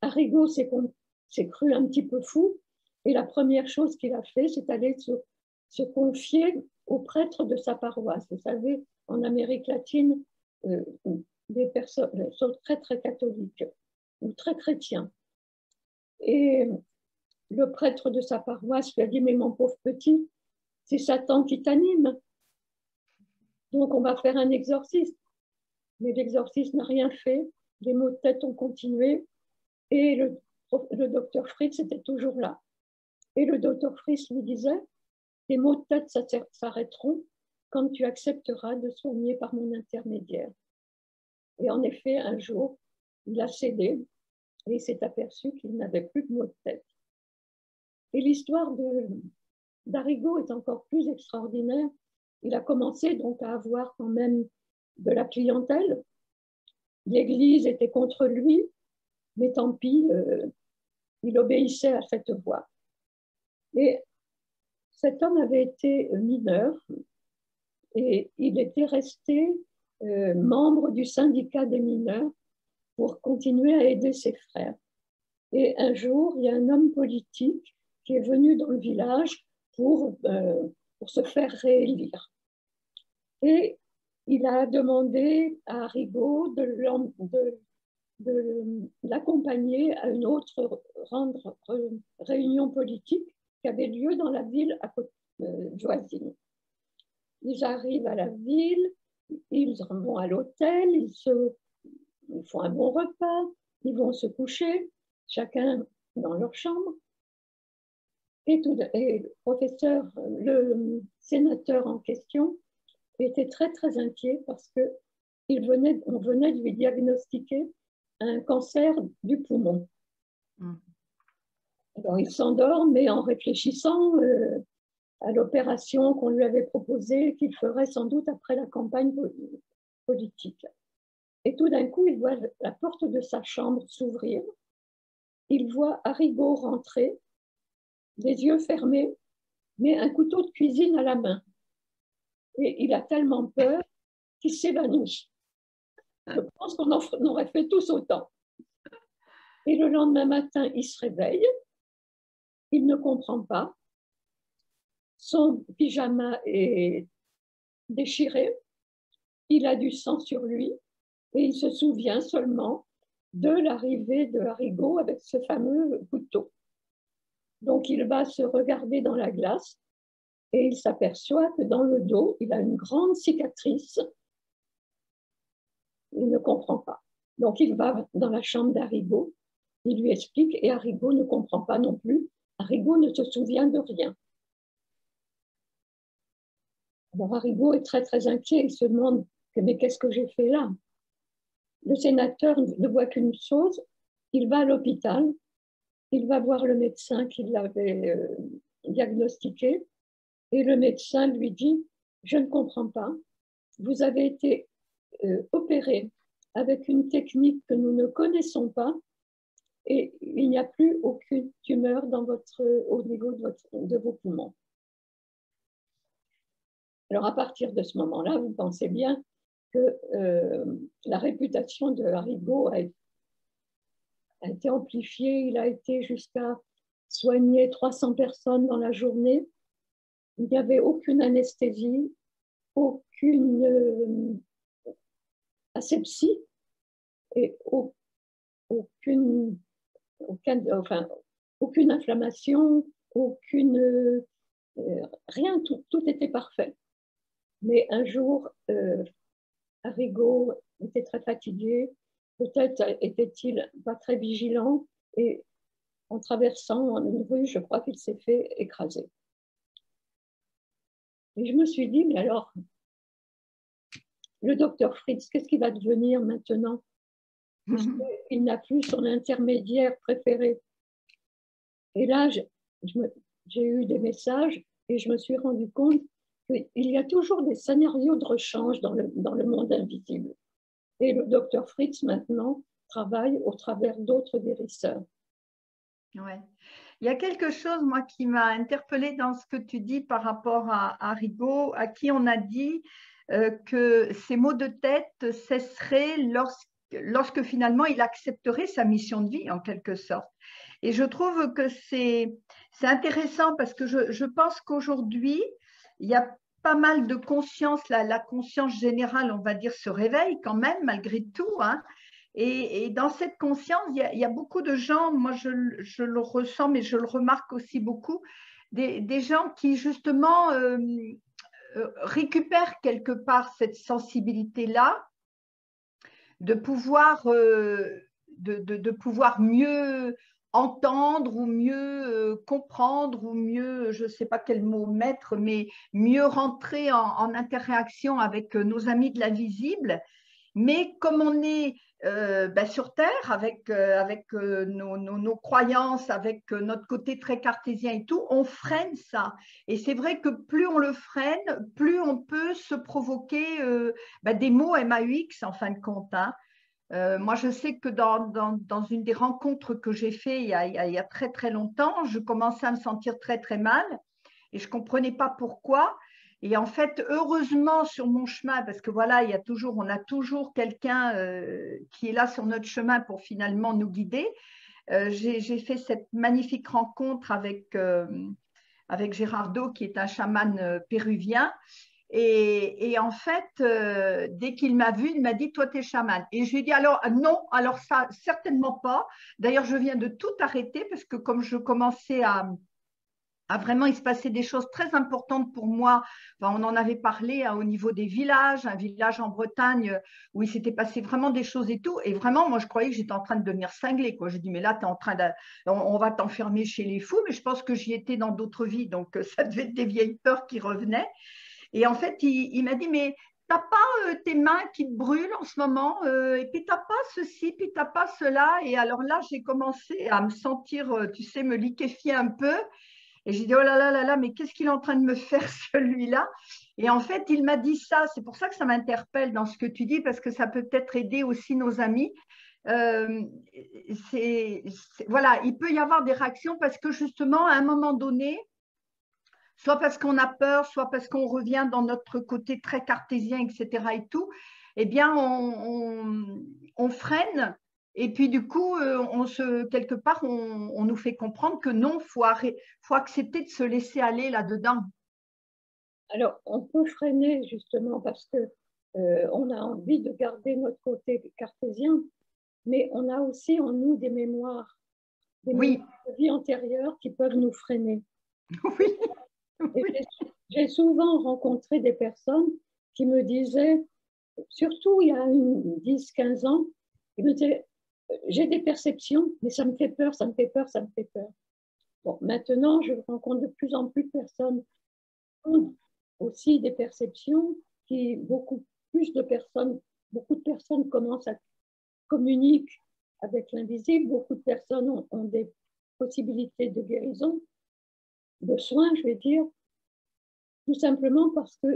Arrigo s'est cru un petit peu fou et la première chose qu'il a fait, c'est aller se confier au prêtre de sa paroisse. Vous savez, en Amérique latine, des personnes sont très, très catholiques ou très chrétiens. Et le prêtre de sa paroisse lui a dit, mais mon pauvre petit, c'est Satan qui t'anime. Donc, on va faire un exorcisme. Mais l'exorcisme n'a rien fait. Les maux de tête ont continué. Et le docteur Fritz était toujours là. Et le docteur Fritz lui disait, tes maux de tête s'arrêteront quand tu accepteras de soigner par mon intermédiaire. Et en effet, un jour, il a cédé et il s'est aperçu qu'il n'avait plus de maux de tête. Et l'histoire d'Arrigo est encore plus extraordinaire. Il a commencé donc à avoir quand même de la clientèle. L'Église était contre lui, mais tant pis, il obéissait à cette voix. Et cet homme avait été mineur et il était resté membre du syndicat des mineurs pour continuer à aider ses frères. Et un jour, il y a un homme politique qui est venu dans le village pour se faire réélire. Et il a demandé à Arrigo de l'accompagner à une autre réunion politique qui avait lieu dans la ville voisine. Ils arrivent à la ville, ils vont à l'hôtel, ils font un bon repas, ils vont se coucher, chacun dans leur chambre. Et le sénateur en question était très, très inquiet parce qu'on venait de lui diagnostiquer un cancer du poumon. Alors, il s'endort, mais en réfléchissant à l'opération qu'on lui avait proposée, qu'il ferait sans doute après la campagne politique. Et tout d'un coup, il voit la porte de sa chambre s'ouvrir. Il voit Arrigo rentrer, les yeux fermés, mais un couteau de cuisine à la main. Et il a tellement peur qu'il s'évanouit. Je pense qu'on en aurait fait tous autant. Et le lendemain matin, il se réveille, il ne comprend pas, son pyjama est déchiré, il a du sang sur lui, et il se souvient seulement de l'arrivée de Arrigo avec ce fameux couteau. Donc il va se regarder dans la glace et il s'aperçoit que dans le dos, il a une grande cicatrice. Il ne comprend pas. Donc il va dans la chambre d'Arrigo, il lui explique et Arrigo ne comprend pas non plus. Arrigo ne se souvient de rien. Alors Arrigo est très très inquiet, il se demande mais qu'est-ce que j'ai fait là? Le sénateur ne voit qu'une chose, il va à l'hôpital, il va voir le médecin qui l'avait diagnostiqué et le médecin lui dit « Je ne comprends pas, vous avez été opéré avec une technique que nous ne connaissons pas et il n'y a plus aucune tumeur au niveau de vos poumons. » Alors à partir de ce moment-là, vous pensez bien que la réputation de Arrigo a été amplifiée. Il a été jusqu'à soigner 300 personnes dans la journée. Il n'y avait aucune anesthésie, aucune asepsie et aucune inflammation, rien, tout était parfait. Mais un jour, Arrigo était très fatigué, peut-être était-il pas très vigilant, et en traversant une rue, je crois qu'il s'est fait écraser. Et je me suis dit, mais alors, le docteur Fritz, qu'est-ce qu'il va devenir maintenant? Il n'a plus son intermédiaire préféré. Et là, j'ai eu des messages et je me suis rendu compte qu'il y a toujours des scénarios de rechange dans le monde invisible. Et le docteur Fritz, maintenant, travaille au travers d'autres guérisseurs. Ouais. Il y a quelque chose, moi, qui m'a interpellée dans ce que tu dis par rapport à Arrigo, à qui on a dit que ses maux de tête cesseraient lorsque finalement il accepterait sa mission de vie, en quelque sorte. Et je trouve que c'est intéressant parce que je pense qu'aujourd'hui, il y a pas mal de conscience, la conscience générale, on va dire, se réveille quand même, malgré tout, hein. Et dans cette conscience, il y a beaucoup de gens, moi je le ressens, mais je le remarque aussi beaucoup, des gens qui justement récupèrent quelque part cette sensibilité-là, de pouvoir mieux entendre ou mieux comprendre ou mieux, je ne sais pas quel mot mettre, mais mieux rentrer en interaction avec nos amis de l'invisible. Mais comme on est sur Terre, avec nos croyances, avec notre côté très cartésien et tout, on freine ça. Et c'est vrai que plus on le freine, plus on peut se provoquer des maux MAUX en fin de compte, hein. Moi, je sais que dans une des rencontres que j'ai faites il y a très, très longtemps, je commençais à me sentir très, très mal et je ne comprenais pas pourquoi. Et en fait, heureusement sur mon chemin, parce que voilà, on a toujours quelqu'un qui est là sur notre chemin pour finalement nous guider. J'ai fait cette magnifique rencontre avec Gérardo, qui est un chaman péruvien. Et en fait, dès qu'il m'a vu, il m'a dit, toi, tu es chaman. Et je lui ai dit, alors non, alors ça, certainement pas. D'ailleurs, je viens de tout arrêter parce que comme je commençais à vraiment, il se passait des choses très importantes pour moi. Enfin, on en avait parlé au niveau des villages, un village en Bretagne où il s'était passé vraiment des choses et tout. Et vraiment, moi, je croyais que j'étais en train de devenir cinglée, quoi. Je dis, mais là, tu es en train on va t'enfermer chez les fous. Mais je pense que j'y étais dans d'autres vies. Donc, ça devait être des vieilles peurs qui revenaient. Et en fait, il m'a dit, mais t'as pas tes mains qui te brûlent en ce moment, et puis t'as pas ceci, puis t'as pas cela. Et alors là, j'ai commencé à me sentir, tu sais, me liquéfier un peu. Et j'ai dit, oh là là, mais qu'est-ce qu'il est en train de me faire celui-là? Et en fait, il m'a dit ça. C'est pour ça que ça m'interpelle dans ce que tu dis, parce que ça peut peut-être aider aussi nos amis. Euh, voilà, il peut y avoir des réactions parce que justement, à un moment donné, soit parce qu'on a peur, soit parce qu'on revient dans notre côté très cartésien, etc. et tout, eh bien, on freine. Et puis, du coup, quelque part, on nous fait comprendre que non, faut accepter de se laisser aller là-dedans. Alors, on peut freiner justement parce que on a envie de garder notre côté cartésien, mais on a aussi en nous des mémoires Oui, de vie antérieure qui peuvent nous freiner. oui, Et oui. j'ai souvent rencontré des personnes qui me disaient, surtout il y a 10-15 ans, ils me disaient, j'ai des perceptions, mais ça me fait peur, ça me fait peur, ça me fait peur. Bon, maintenant, je rencontre de plus en plus de personnes qui ont aussi des perceptions, beaucoup de personnes commencent à communiquer avec l'invisible, beaucoup de personnes ont des possibilités de guérison, de soins, je vais dire, tout simplement parce que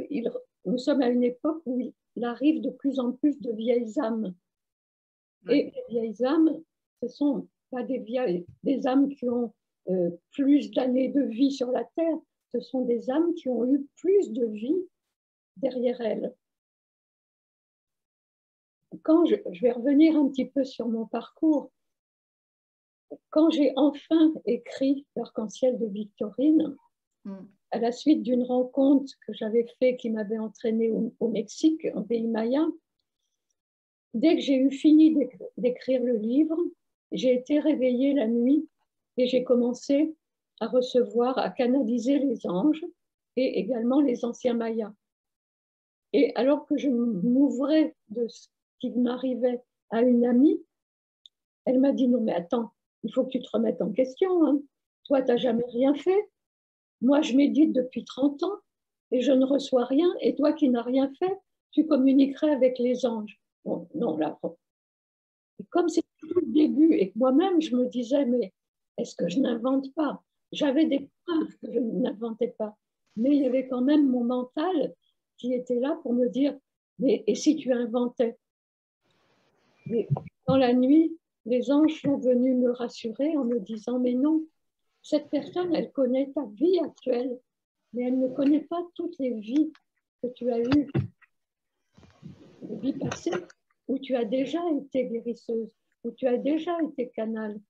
nous sommes à une époque où il arrive de plus en plus de vieilles âmes. Et les vieilles âmes, ce ne sont pas des âmes qui ont plus d'années de vie sur la Terre, ce sont des âmes qui ont eu plus de vie derrière elles. Je vais revenir un petit peu sur mon parcours. Quand j'ai enfin écrit L'Arc-en-Ciel de Victorine, à la suite d'une rencontre que j'avais faite qui m'avait entraînée au Mexique, en pays maya, dès que j'ai eu fini d'écrire le livre, j'ai été réveillée la nuit et j'ai commencé à recevoir, à canaliser les anges et également les anciens mayas. Et alors que je m'ouvrais de ce qui m'arrivait à une amie, elle m'a dit, non mais attends, il faut que tu te remettes en question. Hein. Toi, tu n'as jamais rien fait. Moi, je médite depuis 30 ans et je ne reçois rien. Et toi qui n'as rien fait, tu communiquerais avec les anges. Bon, non, là, comme c'était tout le début et que moi-même, je me disais, mais est-ce que je n'invente pas? J'avais des preuves que je n'inventais pas. Mais il y avait quand même mon mental qui était là pour me dire, mais et si tu inventais? Mais dans la nuit, les anges sont venus me rassurer en me disant, mais non, cette personne, elle connaît ta vie actuelle, mais elle ne connaît pas toutes les vies que tu as eues, les vies passées, où tu as déjà été guérisseuse, où tu as déjà été canal.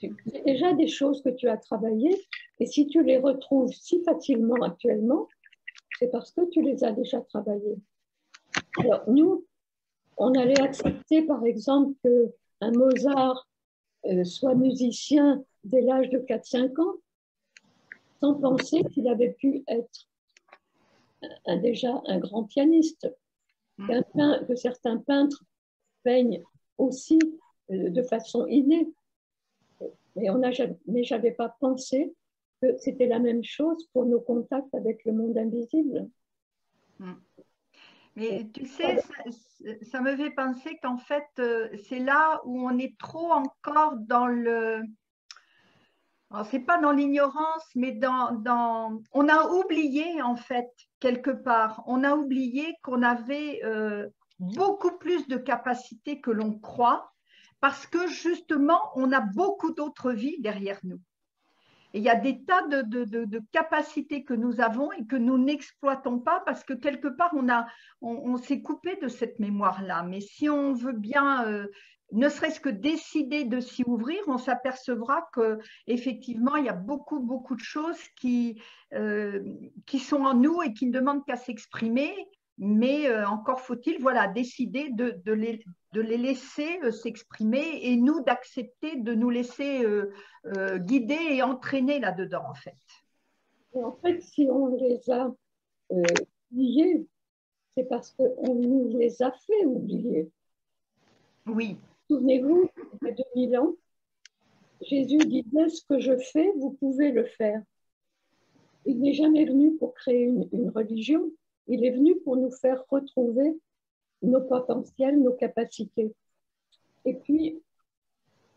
C'est déjà des choses que tu as travaillées, et si tu les retrouves si facilement actuellement, c'est parce que tu les as déjà travaillées. Alors, nous, on allait accepter, par exemple, qu'un Mozart soit musicien dès l'âge de 4-5 ans, sans penser qu'il avait pu être déjà un grand pianiste, que certains peintres peignent aussi de façon innée. Mais je n'avais pas pensé que c'était la même chose pour nos contacts avec le monde invisible. Mais tu sais, ça me fait penser qu'en fait, c'est là où on est trop encore dans le... Alors, c'est pas dans l'ignorance, mais on a oublié, en fait, quelque part, on a oublié qu'on avait beaucoup plus de capacités que l'on croit, parce que justement, on a beaucoup d'autres vies derrière nous. Et il y a des tas de capacités que nous avons et que nous n'exploitons pas parce que quelque part, on s'est coupé de cette mémoire-là. Mais si on veut bien, ne serait-ce que décider de s'y ouvrir, on s'apercevra qu'effectivement, il y a beaucoup, beaucoup de choses qui sont en nous et qui ne demandent qu'à s'exprimer. Mais encore faut-il voilà, décider de les laisser s'exprimer et nous d'accepter de nous laisser guider et entraîner là-dedans, en fait. Et en fait, si on les a oubliés, c'est parce qu'on nous les a fait oublier. Oui. Souvenez-vous, il y a 2000 ans, Jésus disait, ce que je fais, vous pouvez le faire. Il n'est jamais venu pour créer une religion, il est venu pour nous faire retrouver nos potentiels, nos capacités. Et puis,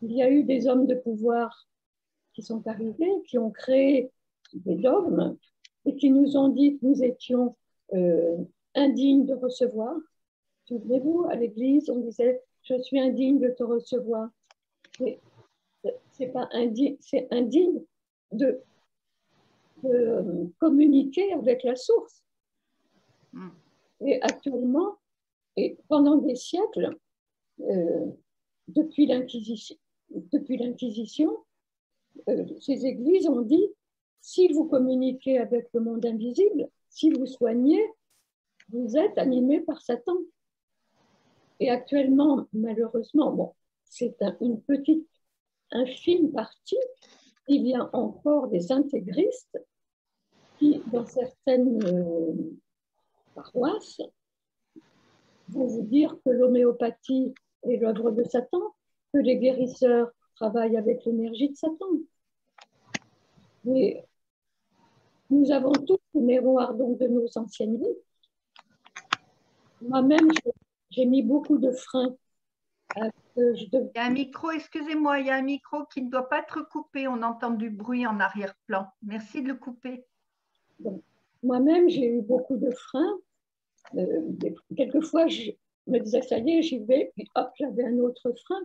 il y a eu des hommes de pouvoir qui sont arrivés, qui ont créé des dogmes et qui nous ont dit que nous étions indignes de recevoir. Souvenez-vous, à l'église, on disait « je suis indigne de te recevoir ». C'est pas indigne, c'est indigne de communiquer avec la source. Et actuellement, et pendant des siècles, depuis l'Inquisition, ces églises ont dit, si vous communiquez avec le monde invisible, si vous soignez, vous êtes animé par Satan. Et actuellement, malheureusement, bon, c'est une petite, infime partie, il y a encore des intégristes qui, dans certaines paroisses, vont vous dire que l'homéopathie est l'œuvre de Satan, que les guérisseurs travaillent avec l'énergie de Satan. Mais nous avons tous les mémoires donc, de nos anciennes vies. Moi-même, j'ai mis beaucoup de freins. Il y a un micro, excusez-moi, il y a un micro qui ne doit pas être coupé. On entend du bruit en arrière-plan. Merci de le couper. Moi-même, j'ai eu beaucoup de freins. Quelquefois, je me disais, ça y est, j'y vais, puis hop, j'avais un autre frein.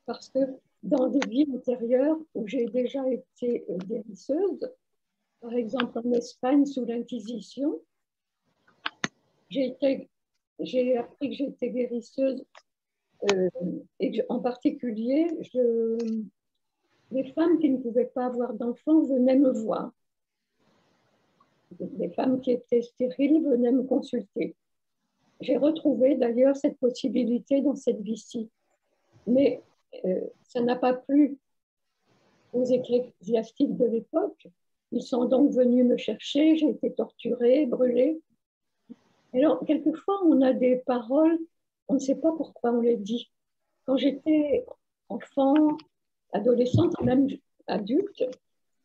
Parce que dans des vies antérieures où j'ai déjà été guérisseuse, par exemple en Espagne sous l'Inquisition, j'ai appris que j'étais guérisseuse et en particulier, les femmes qui ne pouvaient pas avoir d'enfants venaient me voir. Les femmes qui étaient stériles venaient me consulter. J'ai retrouvé d'ailleurs cette possibilité dans cette vie-ci. Mais ça n'a pas plu aux ecclésiastiques de l'époque. Ils sont donc venus me chercher, j'ai été torturée, brûlée. Alors, quelquefois, on a des paroles, on ne sait pas pourquoi on les dit. Quand j'étais enfant, adolescente, même adulte,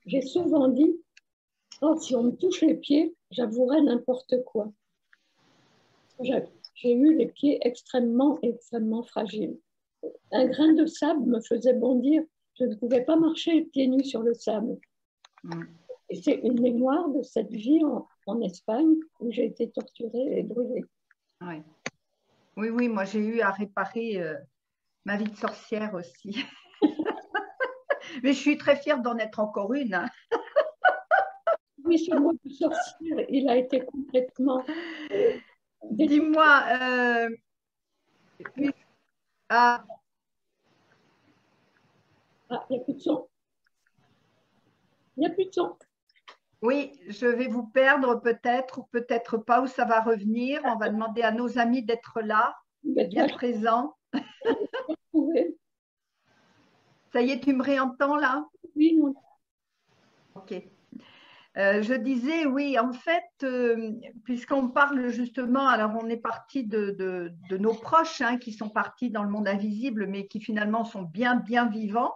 j'ai souvent dit « Oh, si on me touche les pieds, j'avouerai n'importe quoi ». J'ai eu les pieds extrêmement, extrêmement fragiles. Un grain de sable me faisait bondir. Je ne pouvais pas marcher pieds nus sur le sable. Et c'est une mémoire de cette vie en Espagne où j'ai été torturée et brûlée. Oui, oui, oui, moi j'ai eu à réparer ma vie de sorcière aussi. Mais je suis très fière d'en être encore une. Hein. Oui, ce mot de sorcière, il a été complètement... Dis-moi, il n'y a plus de son. Il n'y a plus de son. Oui, je vais vous perdre peut-être ou peut-être pas, ou ça va revenir. On va demander à nos amis d'être là, bien présents. Ça y est, tu me réentends là? Oui, non. Ok. Je disais, oui, en fait, puisqu'on parle justement, alors on est parti de nos proches hein, qui sont partis dans le monde invisible, mais qui finalement sont bien, bien vivants.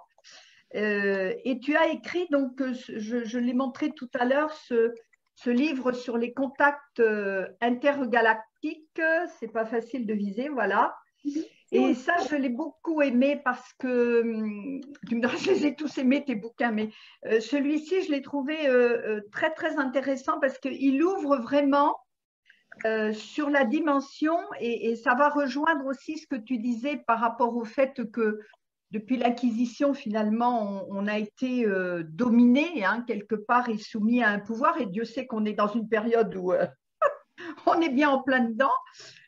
Et tu as écrit, donc, je l'ai montré tout à l'heure, ce livre sur les contacts intergalactiques. C'est pas facile de viser, voilà. Et ça, je l'ai beaucoup aimé parce que, tu me diras, je les ai tous aimés, tes bouquins, mais celui-ci, je l'ai trouvé très, très intéressant parce qu'il ouvre vraiment sur la dimension et ça va rejoindre aussi ce que tu disais par rapport au fait que depuis l'Inquisition, finalement, on a été dominé hein, quelque part et soumis à un pouvoir et Dieu sait qu'on est dans une période où on est bien en plein dedans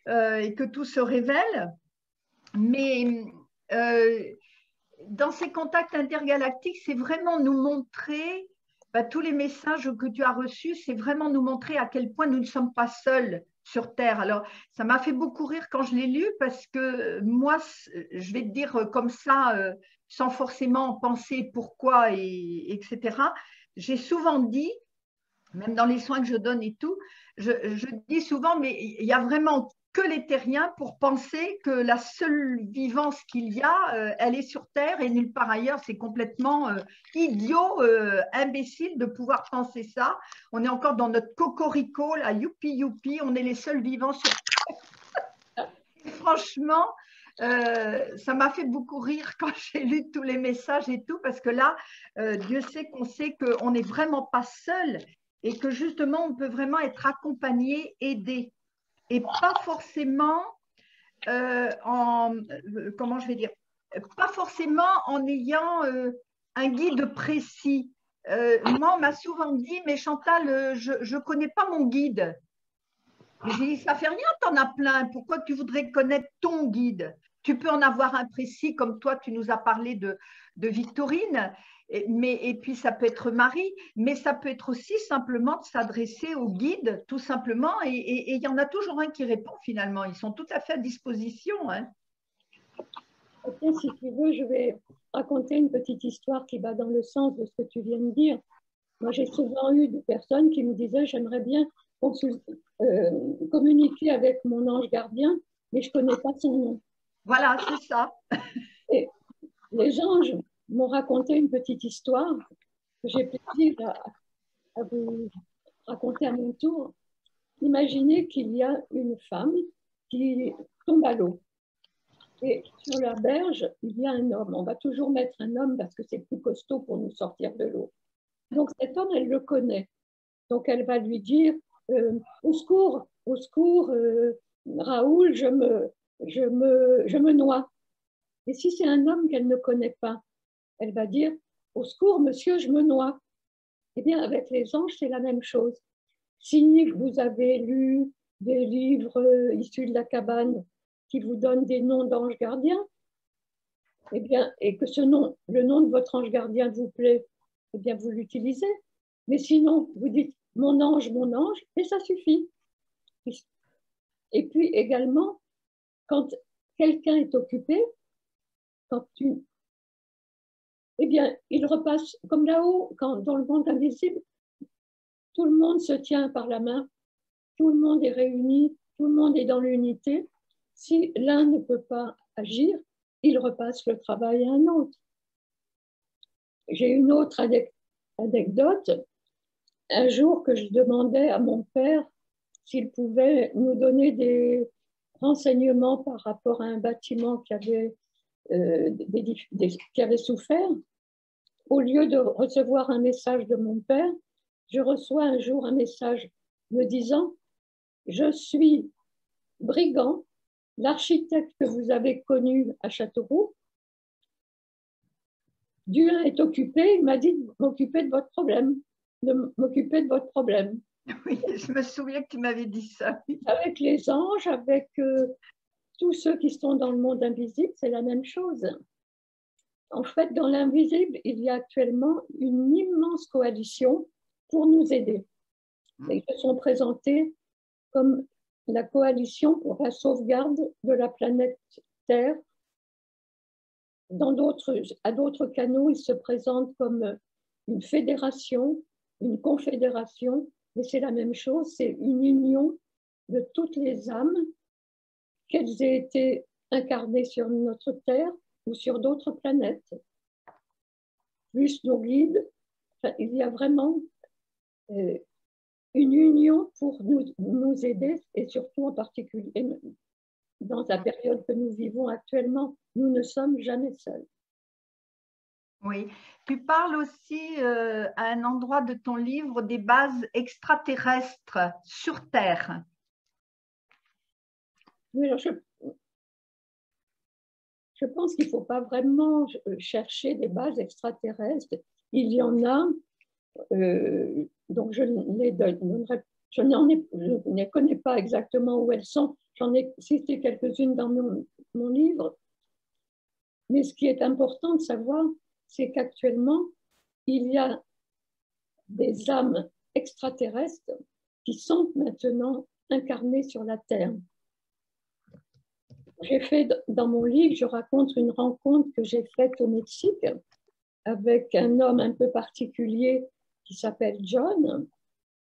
et que tout se révèle. Mais dans ces contacts intergalactiques, c'est vraiment nous montrer, tous les messages que tu as reçus, c'est vraiment nous montrer à quel point nous ne sommes pas seuls sur Terre. Alors, ça m'a fait beaucoup rire quand je l'ai lu parce que moi, je vais te dire comme ça, sans forcément penser pourquoi, etc. J'ai souvent dit, même dans les soins que je donne et tout, je dis souvent, mais il y a vraiment que les terriens pour penser que la seule vivance qu'il y a, elle est sur Terre et nulle part ailleurs. C'est complètement idiot, imbécile de pouvoir penser ça. On est encore dans notre cocorico, là, youpi, youpi, on est les seuls vivants sur Terre. Franchement, Ça m'a fait beaucoup rire quand j'ai lu tous les messages et tout, parce que là, Dieu sait qu'on sait qu'on n'est vraiment pas seul et que justement, on peut vraiment être accompagné, aidé. Et pas forcément comment je vais dire, pas forcément en ayant un guide précis. Moi, on m'a souvent dit, mais Chantal, je ne connais pas mon guide. Mais j'ai dit, ça fait rien, t'en as plein. Pourquoi tu voudrais connaître ton guide? Tu peux en avoir un précis, comme toi, tu nous as parlé de Victorine, et puis ça peut être Marie, mais ça peut être aussi simplement de s'adresser au guide, tout simplement, et il y en a toujours un qui répond finalement. Ils sont tout à fait à disposition. Hein. Ok, si tu veux, je vais raconter une petite histoire qui va dans le sens de ce que tu viens de dire. Moi, j'ai souvent eu des personnes qui me disaient, j'aimerais bien communiquer avec mon ange gardien, mais je ne connais pas son nom. Voilà, c'est ça. Et les anges m'ont raconté une petite histoire que j'ai plaisir à vous raconter à mon tour. Imaginez qu'il y a une femme qui tombe à l'eau. Et sur la berge, il y a un homme. On va toujours mettre un homme parce que c'est plus costaud pour nous sortir de l'eau. Donc cet homme, elle le connaît. Donc elle va lui dire au secours, Raoul, je me noie. Et si c'est un homme qu'elle ne connaît pas, elle va dire au secours, monsieur, je me noie. Eh bien, avec les anges, c'est la même chose. Si vous avez lu des livres issus de la cabane qui vous donnent des noms d'anges gardiens, eh bien, et que le nom de votre ange gardien vous plaît, eh bien, vous l'utilisez. Mais sinon, vous dites mon ange, et ça suffit. Et puis également, quand quelqu'un est occupé, eh bien, il repasse comme là-haut, dans le monde invisible, tout le monde se tient par la main, tout le monde est réuni, tout le monde est dans l'unité. Si l'un ne peut pas agir, il repasse le travail à un autre. J'ai une autre anecdote. Un jour que je demandais à mon père s'il pouvait nous donner des renseignements par rapport à un bâtiment qui avait souffert, au lieu de recevoir un message de mon père, je reçois un jour un message me disant « Je suis Brigand, l'architecte que vous avez connu à Châteauroux. Dieu est occupé, il m'a dit de m'occuper de votre problème, de m'occuper de votre problème. » Oui, je me souviens que tu m'avais dit ça. Avec les anges, avec tous ceux qui sont dans le monde invisible, c'est la même chose. En fait, dans l'invisible, il y a actuellement une immense coalition pour nous aider. Ils se sont présentés comme la coalition pour la sauvegarde de la planète Terre. À d'autres canaux, ils se présentent comme une fédération, une confédération, mais c'est la même chose, c'est une union de toutes les âmes, qu'elles aient été incarnées sur notre Terre ou sur d'autres planètes. Plus nos guides, enfin, il y a vraiment une union pour nous aider, et surtout en particulier dans la période que nous vivons actuellement, nous ne sommes jamais seuls. Oui, tu parles aussi à un endroit de ton livre des bases extraterrestres sur Terre. Oui, alors je pense qu'il ne faut pas vraiment chercher des bases extraterrestres. Il y en a, donc je ne connais pas exactement où elles sont. J'en ai cité quelques-unes dans mon livre. Mais ce qui est important de savoir, c'est qu'actuellement, il y a des âmes extraterrestres qui sont maintenant incarnées sur la Terre. J'ai fait dans mon livre, je raconte une rencontre que j'ai faite au Mexique avec un homme un peu particulier qui s'appelle John.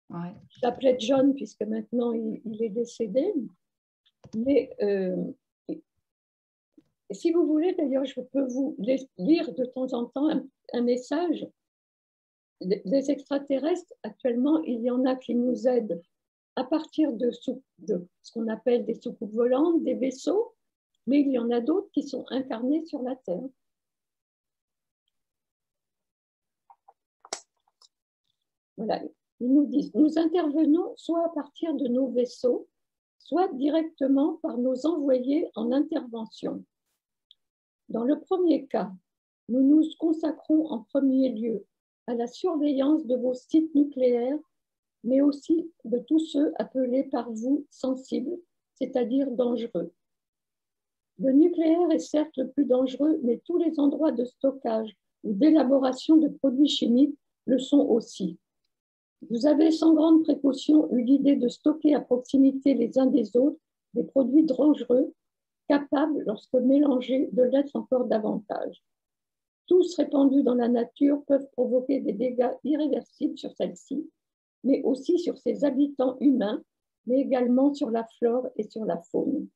Ouais. Il s'appelait John puisque maintenant il est décédé. Mais si vous voulez, d'ailleurs, je peux vous lire de temps en temps un message. Les extraterrestres, actuellement, il y en a qui nous aident à partir de ce qu'on appelle des soucoupes volantes, des vaisseaux, mais il y en a d'autres qui sont incarnés sur la Terre. Voilà, ils nous disent, nous intervenons soit à partir de nos vaisseaux, soit directement par nos envoyés en intervention. Dans le premier cas, nous nous consacrons en premier lieu à la surveillance de vos sites nucléaires, mais aussi de tous ceux appelés par vous sensibles, c'est-à-dire dangereux. Le nucléaire est certes le plus dangereux, mais tous les endroits de stockage ou d'élaboration de produits chimiques le sont aussi. Vous avez sans grande précaution eu l'idée de stocker à proximité les uns des autres des produits dangereux, capables, lorsque mélangés, de l'être encore davantage. Tous répandus dans la nature peuvent provoquer des dégâts irréversibles sur celle-ci, mais aussi sur ses habitants humains, mais également sur la flore et sur la faune.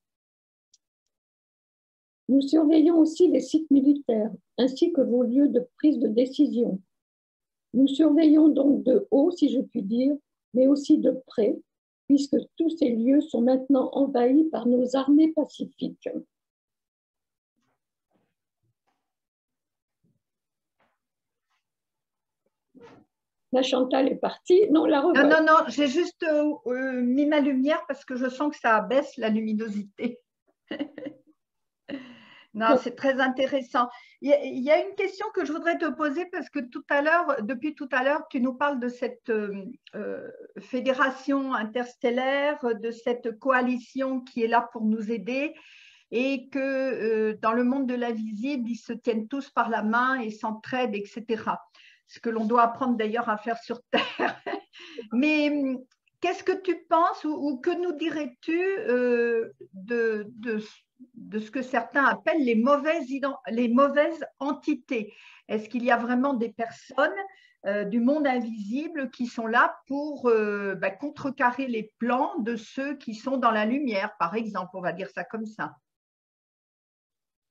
Nous surveillons aussi les sites militaires, ainsi que vos lieux de prise de décision. Nous surveillons donc de haut, si je puis dire, mais aussi de près, puisque tous ces lieux sont maintenant envahis par nos armées pacifiques. La Chantal est partie. Non, la revoilà. Non, j'ai juste mis ma lumière parce que je sens que ça abaisse la luminosité. Non, c'est très intéressant. Il y a une question que je voudrais te poser parce que depuis tout à l'heure, tu nous parles de cette fédération interstellaire, de cette coalition qui est là pour nous aider et que dans le monde de l'invisible, ils se tiennent tous par la main et s'entraident, etc. Ce que l'on doit apprendre d'ailleurs à faire sur Terre. Mais qu'est-ce que tu penses ou que nous dirais-tu de ce que certains appellent les mauvaises entités? Est-ce qu'il y a vraiment des personnes du monde invisible qui sont là pour contrecarrer les plans de ceux qui sont dans la lumière, par exemple, on va dire ça comme ça?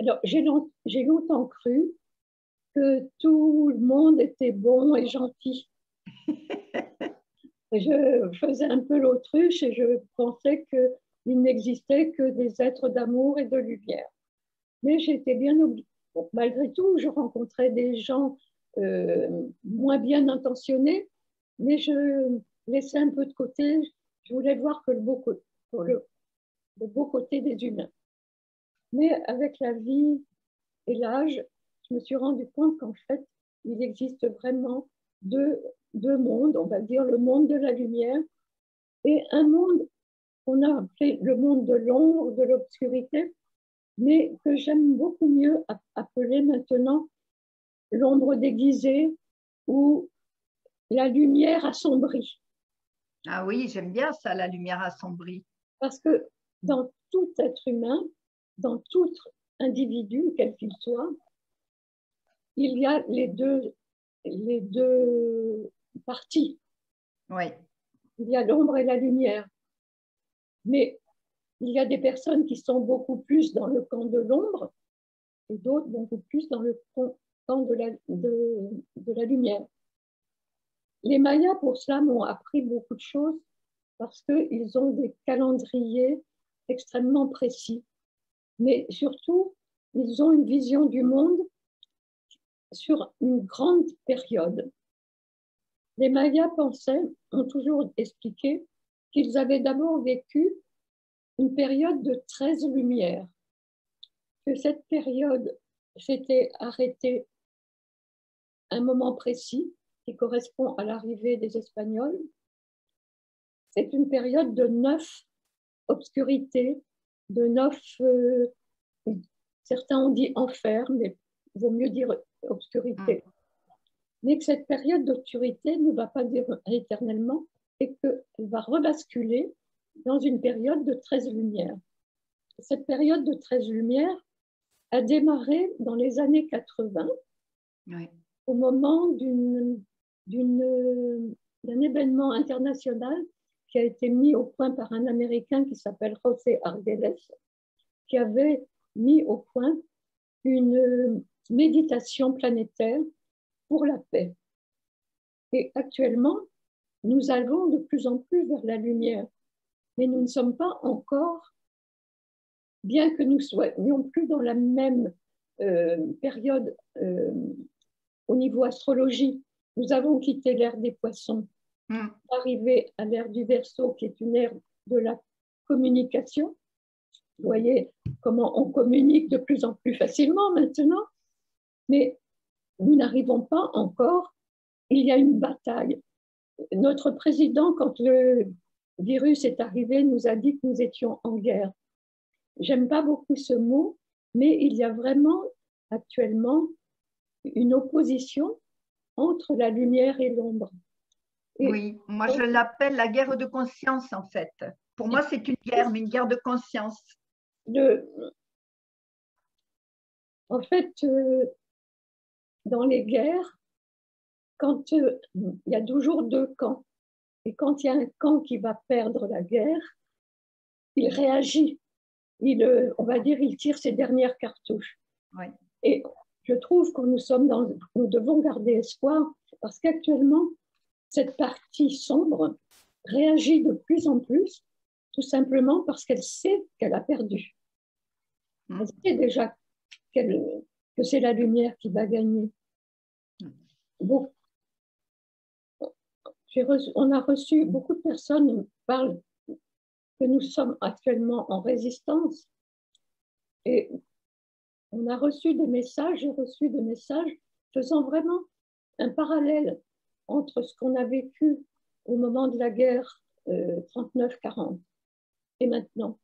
Alors, j'ai longtemps cru que tout le monde était bon et gentil. Je faisais un peu l'autruche et je pensais qu'il n'existait que des êtres d'amour et de lumière. Mais j'étais bien obligée. Bon, malgré tout, je rencontrais des gens moins bien intentionnés, mais je laissais un peu de côté. Je voulais voir que le beau côté des humains. Mais avec la vie et l'âge, je me suis rendu compte qu'en fait, il existe vraiment deux mondes, on va dire le monde de la lumière et un monde qu'on a appelé le monde de l'ombre, de l'obscurité, mais que j'aime beaucoup mieux appeler maintenant l'ombre déguisée ou la lumière assombrie. Ah oui, j'aime bien ça, la lumière assombrie. Parce que dans tout être humain, dans tout individu, quel qu'il soit, il y a les deux parties. Oui. Il y a l'ombre et la lumière. Mais il y a des personnes qui sont beaucoup plus dans le camp de l'ombre et d'autres beaucoup plus dans le camp de la lumière. Les Mayas, pour cela, m'ont appris beaucoup de choses parce qu'ils ont des calendriers extrêmement précis. Mais surtout, ils ont une vision du monde sur une grande période. Les Mayas ont toujours expliqué qu'ils avaient d'abord vécu une période de 13 lumières, que cette période s'était arrêtée à un moment précis qui correspond à l'arrivée des Espagnols. C'est une période de 9 obscurités, de 9, certains ont dit enfer, mais il vaut mieux dire obscurité. Mais que cette période d'obscurité ne va pas durer éternellement et qu'elle va rebasculer dans une période de 13 lumières. Cette période de 13 lumières a démarré dans les années 80, oui, au moment d'un événement international qui a été mis au point par un Américain qui s'appelle José Argüelles, qui avait mis au point une méditation planétaire pour la paix. Et actuellement, nous allons de plus en plus vers la lumière, mais nous ne sommes pas encore bien que nous soyons plus dans la même période au niveau astrologie, nous avons quitté l'ère des poissons, arrivé à l'ère du Verseau, qui est une ère de la communication. Vous voyez comment on communique de plus en plus facilement maintenant, mais nous n'arrivons pas encore. Il y a une bataille. Notre président, quand le virus est arrivé, nous a dit que nous étions en guerre. J'aime pas beaucoup ce mot, mais il y a vraiment actuellement une opposition entre la lumière et l'ombre. Oui, moi je l'appelle la guerre de conscience en fait. Pour moi, c'est une guerre, mais une guerre de conscience. En fait, dans les guerres, quand il y a toujours deux camps, et quand il y a un camp qui va perdre la guerre, il réagit. On va dire, il tire ses dernières cartouches. Oui. Et je trouve que nous devons garder espoir, parce qu'actuellement, cette partie sombre réagit de plus en plus, tout simplement parce qu'elle sait qu'elle a perdu. Elle sait déjà que c'est la lumière qui va gagner. Bon. On a reçu, beaucoup de personnes parlent que nous sommes actuellement en résistance, et on a reçu des messages, j'ai reçu des messages faisant vraiment un parallèle entre ce qu'on a vécu au moment de la guerre 39-40 et maintenant.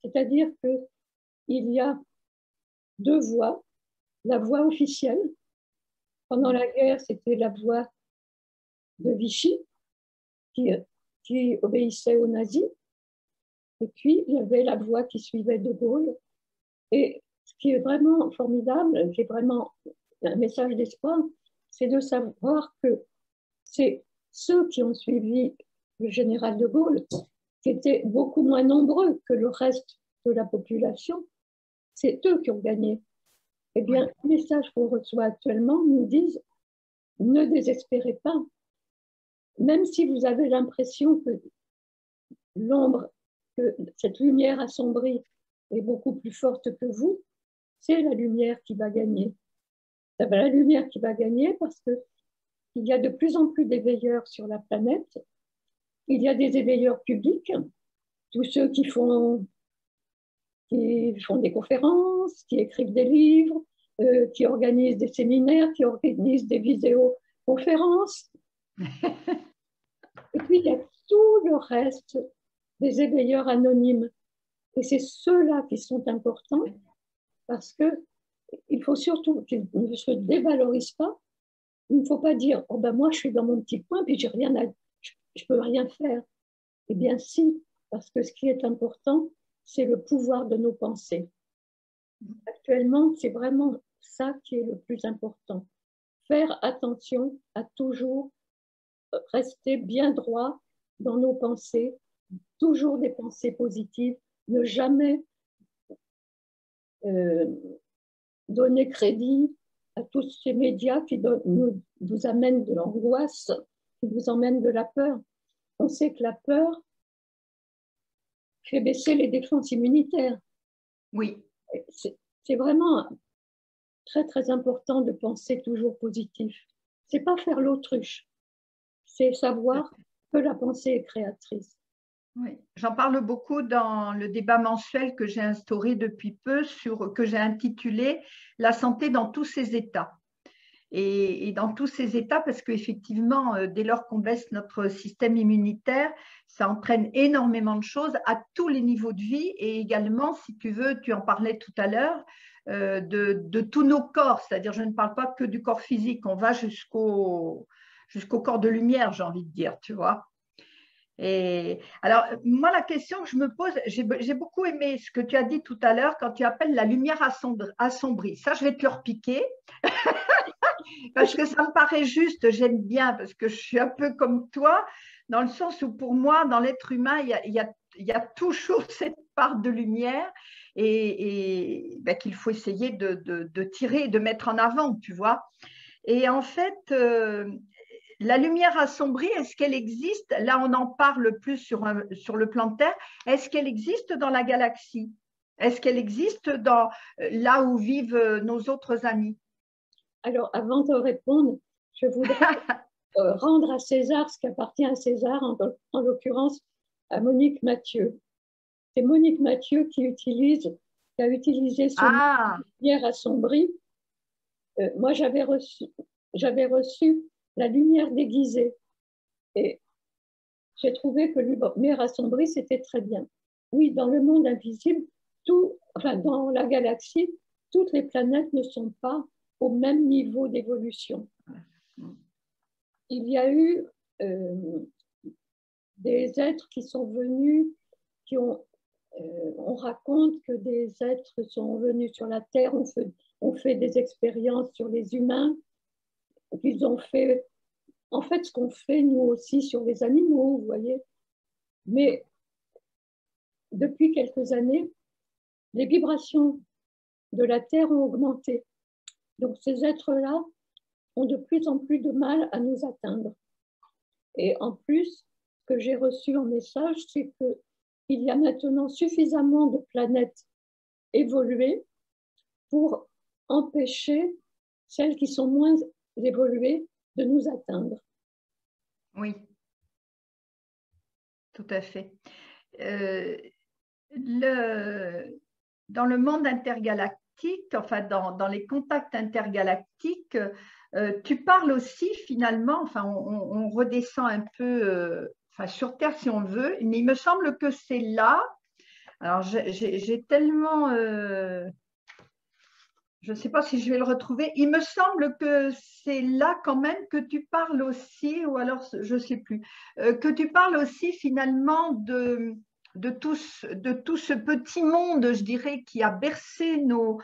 C'est-à-dire qu'il y a deux voix. La voix officielle, pendant la guerre, c'était la voix de Vichy, qui obéissait aux nazis. Et puis, il y avait la voix qui suivait De Gaulle. Et ce qui est vraiment formidable, qui est vraiment un message d'espoir, c'est de savoir que c'est ceux qui ont suivi le général De Gaulle, qui étaient beaucoup moins nombreux que le reste de la population, c'est eux qui ont gagné. Eh bien, les messages qu'on reçoit actuellement nous disent « Ne désespérez pas ». Même si vous avez l'impression que l'ombre, que cette lumière assombrie est beaucoup plus forte que vous, c'est la lumière qui va gagner. C'est la lumière qui va gagner parce qu'il y a de plus en plus d'éveilleurs sur la planète. Il y a des éveilleurs publics, tous ceux qui font des conférences, qui écrivent des livres, qui organisent des séminaires, qui organisent des vidéoconférences. Et puis, il y a tout le reste des éveilleurs anonymes. Et c'est ceux-là qui sont importants parce qu'il faut surtout qu'ils ne se dévalorisent pas. Il ne faut pas dire « Oh ben moi, je suis dans mon petit coin, puis je ne peux rien faire ». Eh bien si, parce que ce qui est important, c'est le pouvoir de nos pensées. Actuellement, c'est vraiment ça qui est le plus important. Faire attention à toujours rester bien droit dans nos pensées, toujours des pensées positives, ne jamais donner crédit à tous ces médias qui nous amènent de l'angoisse, qui nous emmènent de la peur. On sait que la peur fait baisser les défenses immunitaires. Oui. C'est vraiment très, très important de penser toujours positif. C'est pas faire l'autruche, c'est savoir que la pensée est créatrice. Oui. J'en parle beaucoup dans le débat mensuel que j'ai instauré depuis peu, que j'ai intitulé « La santé dans tous ses états ». Et dans tous ces états, parce qu'effectivement, dès lors qu'on baisse notre système immunitaire, ça entraîne énormément de choses à tous les niveaux de vie et également, si tu veux, tu en parlais tout à l'heure, de tous nos corps, c'est-à-dire je ne parle pas que du corps physique, on va jusqu'au corps de lumière, j'ai envie de dire, tu vois. Et alors, moi, la question que je me pose, j'ai beaucoup aimé ce que tu as dit tout à l'heure quand tu appelles la lumière assombrie. Ça, je vais te le repiquer. Parce que ça me paraît juste, j'aime bien, parce que je suis un peu comme toi, dans le sens où pour moi, dans l'être humain, il y a toujours cette part de lumière et ben, qu'il faut essayer de tirer et de mettre en avant, tu vois. Et en fait, la lumière assombrie, est-ce qu'elle existe? Là, on en parle plus sur le plan de Terre. Est-ce qu'elle existe dans la galaxie? Est-ce qu'elle existe dans là où vivent nos autres amis? Alors, avant de répondre, je voudrais rendre à César ce qui appartient à César, en l'occurrence à Monique Mathieu. C'est Monique Mathieu qui a utilisé ce mot Ah, lumière assombrie. Moi, j'avais reçu la lumière déguisée et j'ai trouvé que lumière assombrie, c'était très bien. Oui, dans le monde invisible, enfin, dans la galaxie, toutes les planètes ne sont pas au même niveau d'évolution. Il y a eu des êtres qui sont venus, on raconte que des êtres sont venus sur la Terre, on fait des expériences sur les humains, qu'ils ont fait, en fait, ce qu'on fait nous aussi sur les animaux, vous voyez. Mais depuis quelques années, les vibrations de la Terre ont augmenté. Donc ces êtres-là ont de plus en plus de mal à nous atteindre. Et en plus, ce que j'ai reçu en message, c'est qu'il y a maintenant suffisamment de planètes évoluées pour empêcher celles qui sont moins évoluées de nous atteindre. oui, tout à fait. Dans le monde intergalactique, enfin dans les contacts intergalactiques, tu parles aussi finalement, enfin on redescend un peu enfin, sur Terre si on veut, mais il me semble que c'est là. Alors j'ai tellement, je ne sais pas si je vais le retrouver. Il me semble que c'est là quand même que tu parles aussi, ou alors je ne sais plus, que tu parles aussi finalement de tout ce petit monde, je dirais, qui a bercé nos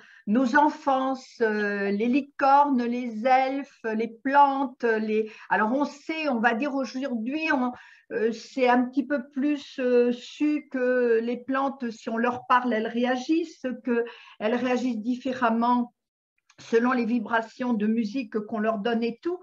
enfances, les licornes, les elfes, les plantes. Alors on sait, on va dire aujourd'hui, c'est un petit peu plus su que les plantes, si on leur parle, elles réagissent, qu'elles réagissent différemment selon les vibrations de musique qu'on leur donne et tout,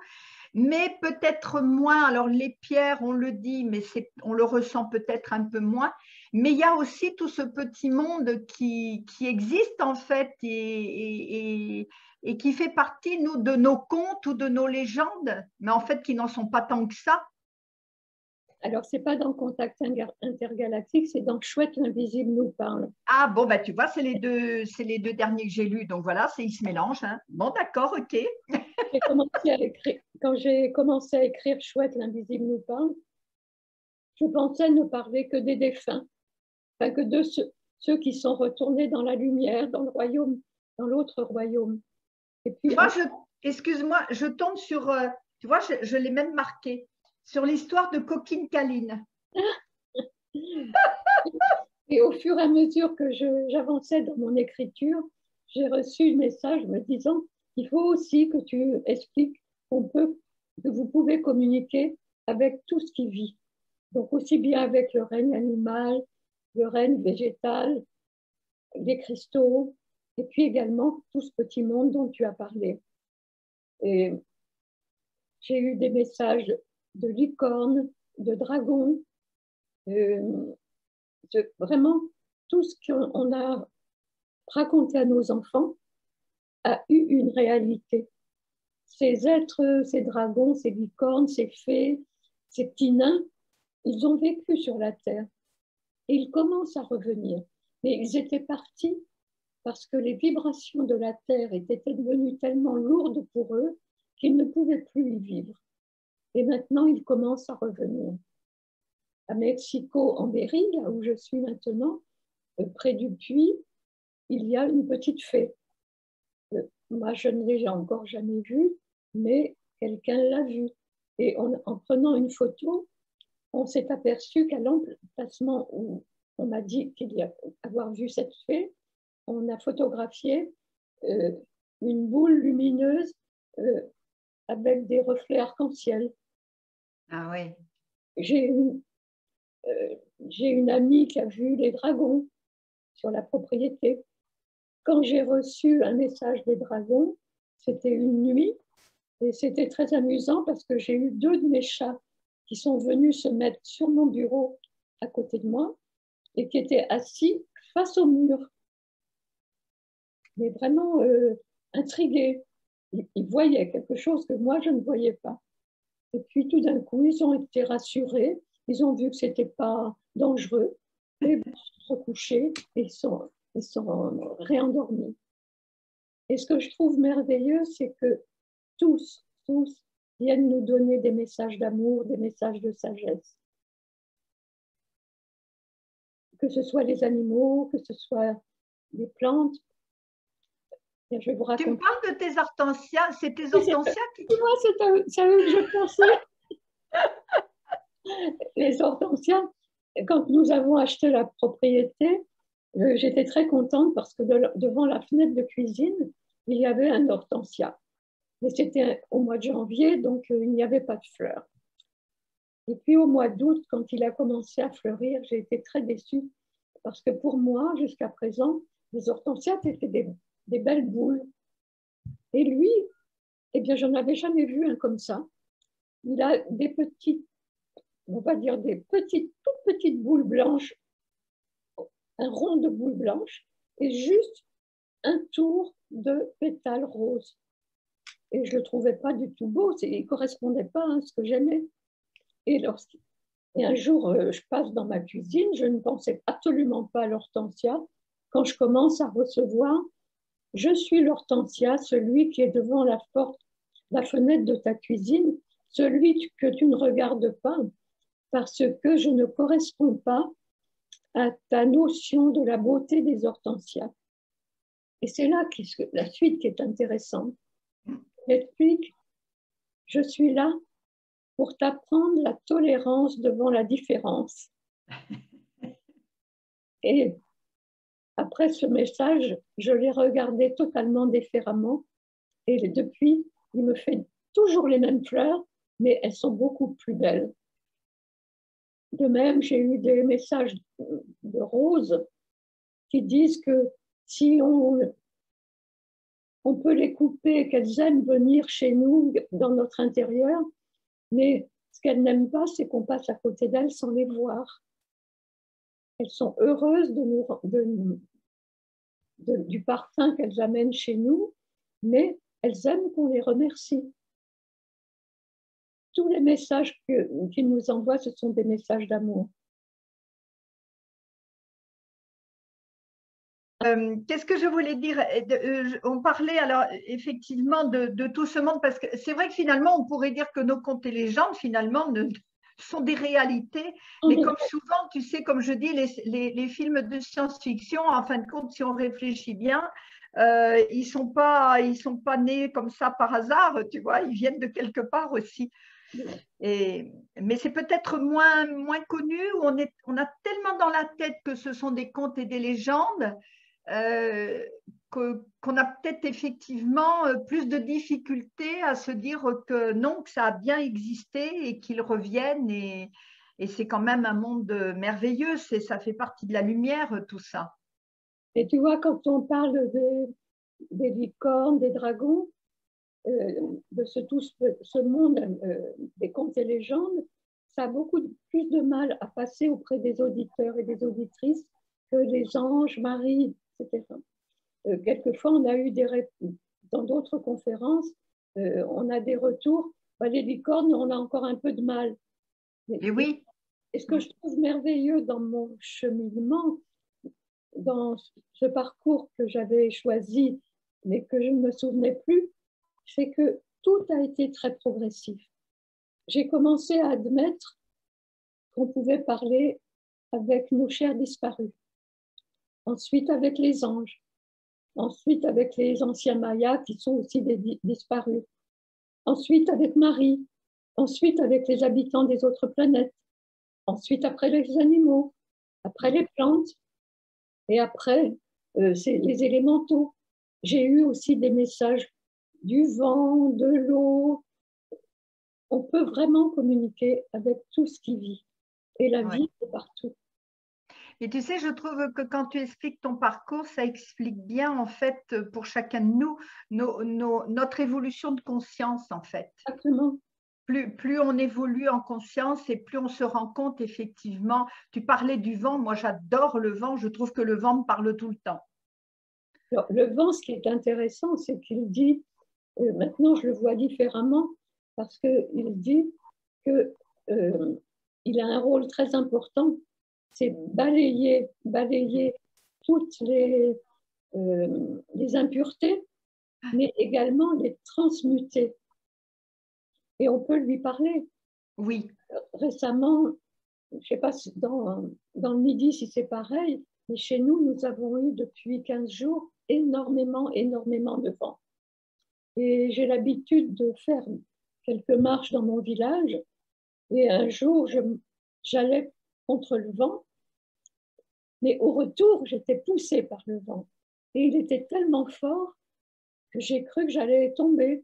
mais peut-être moins. Alors les pierres, on le dit, mais on le ressent peut-être un peu moins. Mais il y a aussi tout ce petit monde qui existe en fait et qui fait partie de nos contes ou de nos légendes, mais en fait qui n'en sont pas tant que ça. Alors, ce n'est pas dans Contact intergalactique, c'est dans Chouette l'invisible nous parle. Ah bon, bah tu vois, c'est les deux derniers que j'ai lus, donc voilà, ils se mélangent. Hein. Bon, d'accord, ok. Quand j'ai commencé à écrire Chouette l'invisible nous parle, je pensais ne parler que des défunts, enfin que de ceux qui sont retournés dans la lumière, dans le royaume, dans l'autre royaume. Et puis, Tu vois, excuse-moi, je tombe sur, tu vois, je l'ai même marqué, sur l'histoire de Coquine Caline. et au fur et à mesure que j'avançais dans mon écriture, j'ai reçu un message me disant il faut aussi que tu expliques que vous pouvez communiquer avec tout ce qui vit. Donc aussi bien avec le règne animal, le règne végétal, les cristaux, et puis également tout ce petit monde dont tu as parlé. Et j'ai eu des messages de licornes, de dragons, vraiment tout ce qu'on a raconté à nos enfants a eu une réalité. Ces êtres, ces dragons, ces licornes, ces fées, ces petits nains, ils ont vécu sur la Terre et ils commencent à revenir. Mais ils étaient partis parce que les vibrations de la Terre étaient devenues tellement lourdes pour eux qu'ils ne pouvaient plus y vivre. Et maintenant, ils commencent à revenir. À Mexico, en Berry, là où je suis maintenant, près du puits, il y a une petite fée. Moi, je ne l'ai encore jamais vue, mais quelqu'un l'a vue. Et en prenant une photo, on s'est aperçu qu'à l'emplacement où on m'a dit qu'il y a avoir vu cette fée, on a photographié une boule lumineuse avec des reflets arc-en-ciel. Ah oui. J'ai une amie qui a vu les dragons sur la propriété. Quand j'ai reçu un message des dragons, c'était une nuit et c'était très amusant parce que j'ai eu 2 de mes chats qui sont venus se mettre sur mon bureau à côté de moi et qui étaient assis face au mur. mais vraiment intrigués. Ils voyaient quelque chose que moi, je ne voyais pas. Et puis tout d'un coup, ils ont été rassurés, ils ont vu que ce n'était pas dangereux, et ils se sont recouchés et ils sont réendormis. Et ce que je trouve merveilleux, c'est que tous viennent nous donner des messages d'amour, des messages de sagesse. Que ce soit les animaux, que ce soit les plantes. Et je vais vous raconter. Tu me parles de tes hortensias, c'est tes hortensias qui... Moi, c'est à eux que je pensais. Les hortensias, quand nous avons acheté la propriété, j'étais très contente parce que devant la fenêtre de cuisine, il y avait un hortensia. Mais c'était au mois de janvier, donc il n'y avait pas de fleurs. Et puis au mois d'août, quand il a commencé à fleurir, j'ai été très déçue parce que pour moi, jusqu'à présent, les hortensias étaient des belles boules. Et lui, eh bien, je n'avais jamais vu un comme ça. Il a des petites, on va dire des petites, toutes petites boules blanches, un rond de boules blanches, et juste un tour de pétales roses. Et je ne le trouvais pas du tout beau, il ne correspondait pas à ce que j'aimais. Et un jour, je passe dans ma cuisine, je ne pensais absolument pas à l'hortensia. Quand je commence à recevoir, je suis l'hortensia, celui qui est devant la porte, la fenêtre de ta cuisine, celui que tu ne regardes pas, parce que je ne corresponds pas à ta notion de la beauté des hortensias. Et c'est là la suite qui est intéressante. Elle explique, je suis là pour t'apprendre la tolérance devant la différence. Et après ce message, je l'ai regardé totalement différemment. Et depuis, il me fait toujours les mêmes fleurs, mais elles sont beaucoup plus belles. De même, j'ai eu des messages de roses qui disent que si on peut les couper, qu'elles aiment venir chez nous dans notre intérieur, mais ce qu'elles n'aiment pas, c'est qu'on passe à côté d'elles sans les voir. Elles sont heureuses du parfum qu'elles amènent chez nous, mais elles aiment qu'on les remercie. Tous les messages qu'ils nous envoient, ce sont des messages d'amour. Qu'est-ce que je voulais dire? On parlait alors effectivement de tout ce monde, parce que c'est vrai que finalement, on pourrait dire que nos contes et légendes, finalement, sont des réalités, mais comme souvent, tu sais, comme je dis, les films de science-fiction, en fin de compte, si on réfléchit bien, ils sont pas nés comme ça par hasard, tu vois, ils viennent de quelque part aussi. Mais c'est peut-être moins connu, où on a tellement dans la tête que ce sont des contes et des légendes, qu'on a peut-être effectivement plus de difficultés à se dire que non, que ça a bien existé et qu'ils reviennent, et c'est quand même un monde merveilleux, ça fait partie de la lumière, tout ça. Et tu vois, quand on parle des licornes, des dragons, de tout ce monde des contes et légendes, ça a beaucoup plus de mal à passer auprès des auditeurs et des auditrices que les anges, Marie, etc. Quelquefois, on a eu dans d'autres conférences, on a des retours. Les licornes, on a encore un peu de mal. Et oui. Et ce que je trouve merveilleux dans mon cheminement, dans ce parcours que j'avais choisi, mais que je ne me souvenais plus, c'est que tout a été très progressif. J'ai commencé à admettre qu'on pouvait parler avec nos chers disparus, ensuite avec les anges, ensuite avec les anciens Mayas qui sont aussi des disparus, ensuite avec Marie, ensuite avec les habitants des autres planètes, ensuite après les animaux, après les plantes, et après c'est les élémentaux. J'ai eu aussi des messages du vent, de l'eau. On peut vraiment communiquer avec tout ce qui vit. Et la vie est partout. Et tu sais, je trouve que quand tu expliques ton parcours, ça explique bien, en fait, pour chacun de nous, notre évolution de conscience, en fait. Exactement. Plus on évolue en conscience et plus on se rend compte, effectivement. Tu parlais du vent, moi j'adore le vent, je trouve que le vent me parle tout le temps. Alors, le vent, ce qui est intéressant, c'est qu'il dit, maintenant je le vois différemment, parce qu'il dit que il a un rôle très important, c'est balayer toutes les impuretés, mais également les transmuter. Et on peut lui parler. Oui. Récemment, je ne sais pas si dans le Midi si c'est pareil, mais chez nous, nous avons eu depuis 15 jours énormément de vent. Et j'ai l'habitude de faire quelques marches dans mon village. Et un jour, j'allais contre le vent, mais au retour, j'étais poussée par le vent. Et il était tellement fort que j'ai cru que j'allais tomber.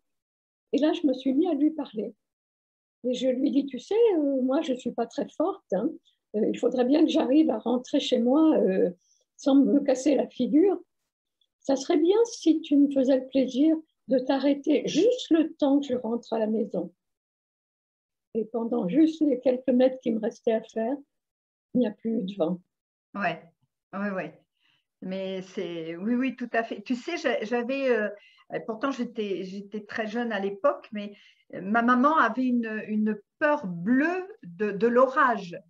Et là, je me suis mis à lui parler. Et je lui dis, tu sais, moi, je ne suis pas très forte. Hein. Il faudrait bien que j'arrive à rentrer chez moi sans me casser la figure. Ça serait bien si tu me faisais le plaisir de t'arrêter juste le temps que je rentre à la maison. Et pendant juste les quelques mètres qui me restaient à faire, il n'y a plus eu de vent. Ouais, ouais, ouais. Mais c'est, oui, oui, tout à fait. Tu sais, j'avais, pourtant j'étais très jeune à l'époque, mais ma maman avait une peur bleue de l'orage.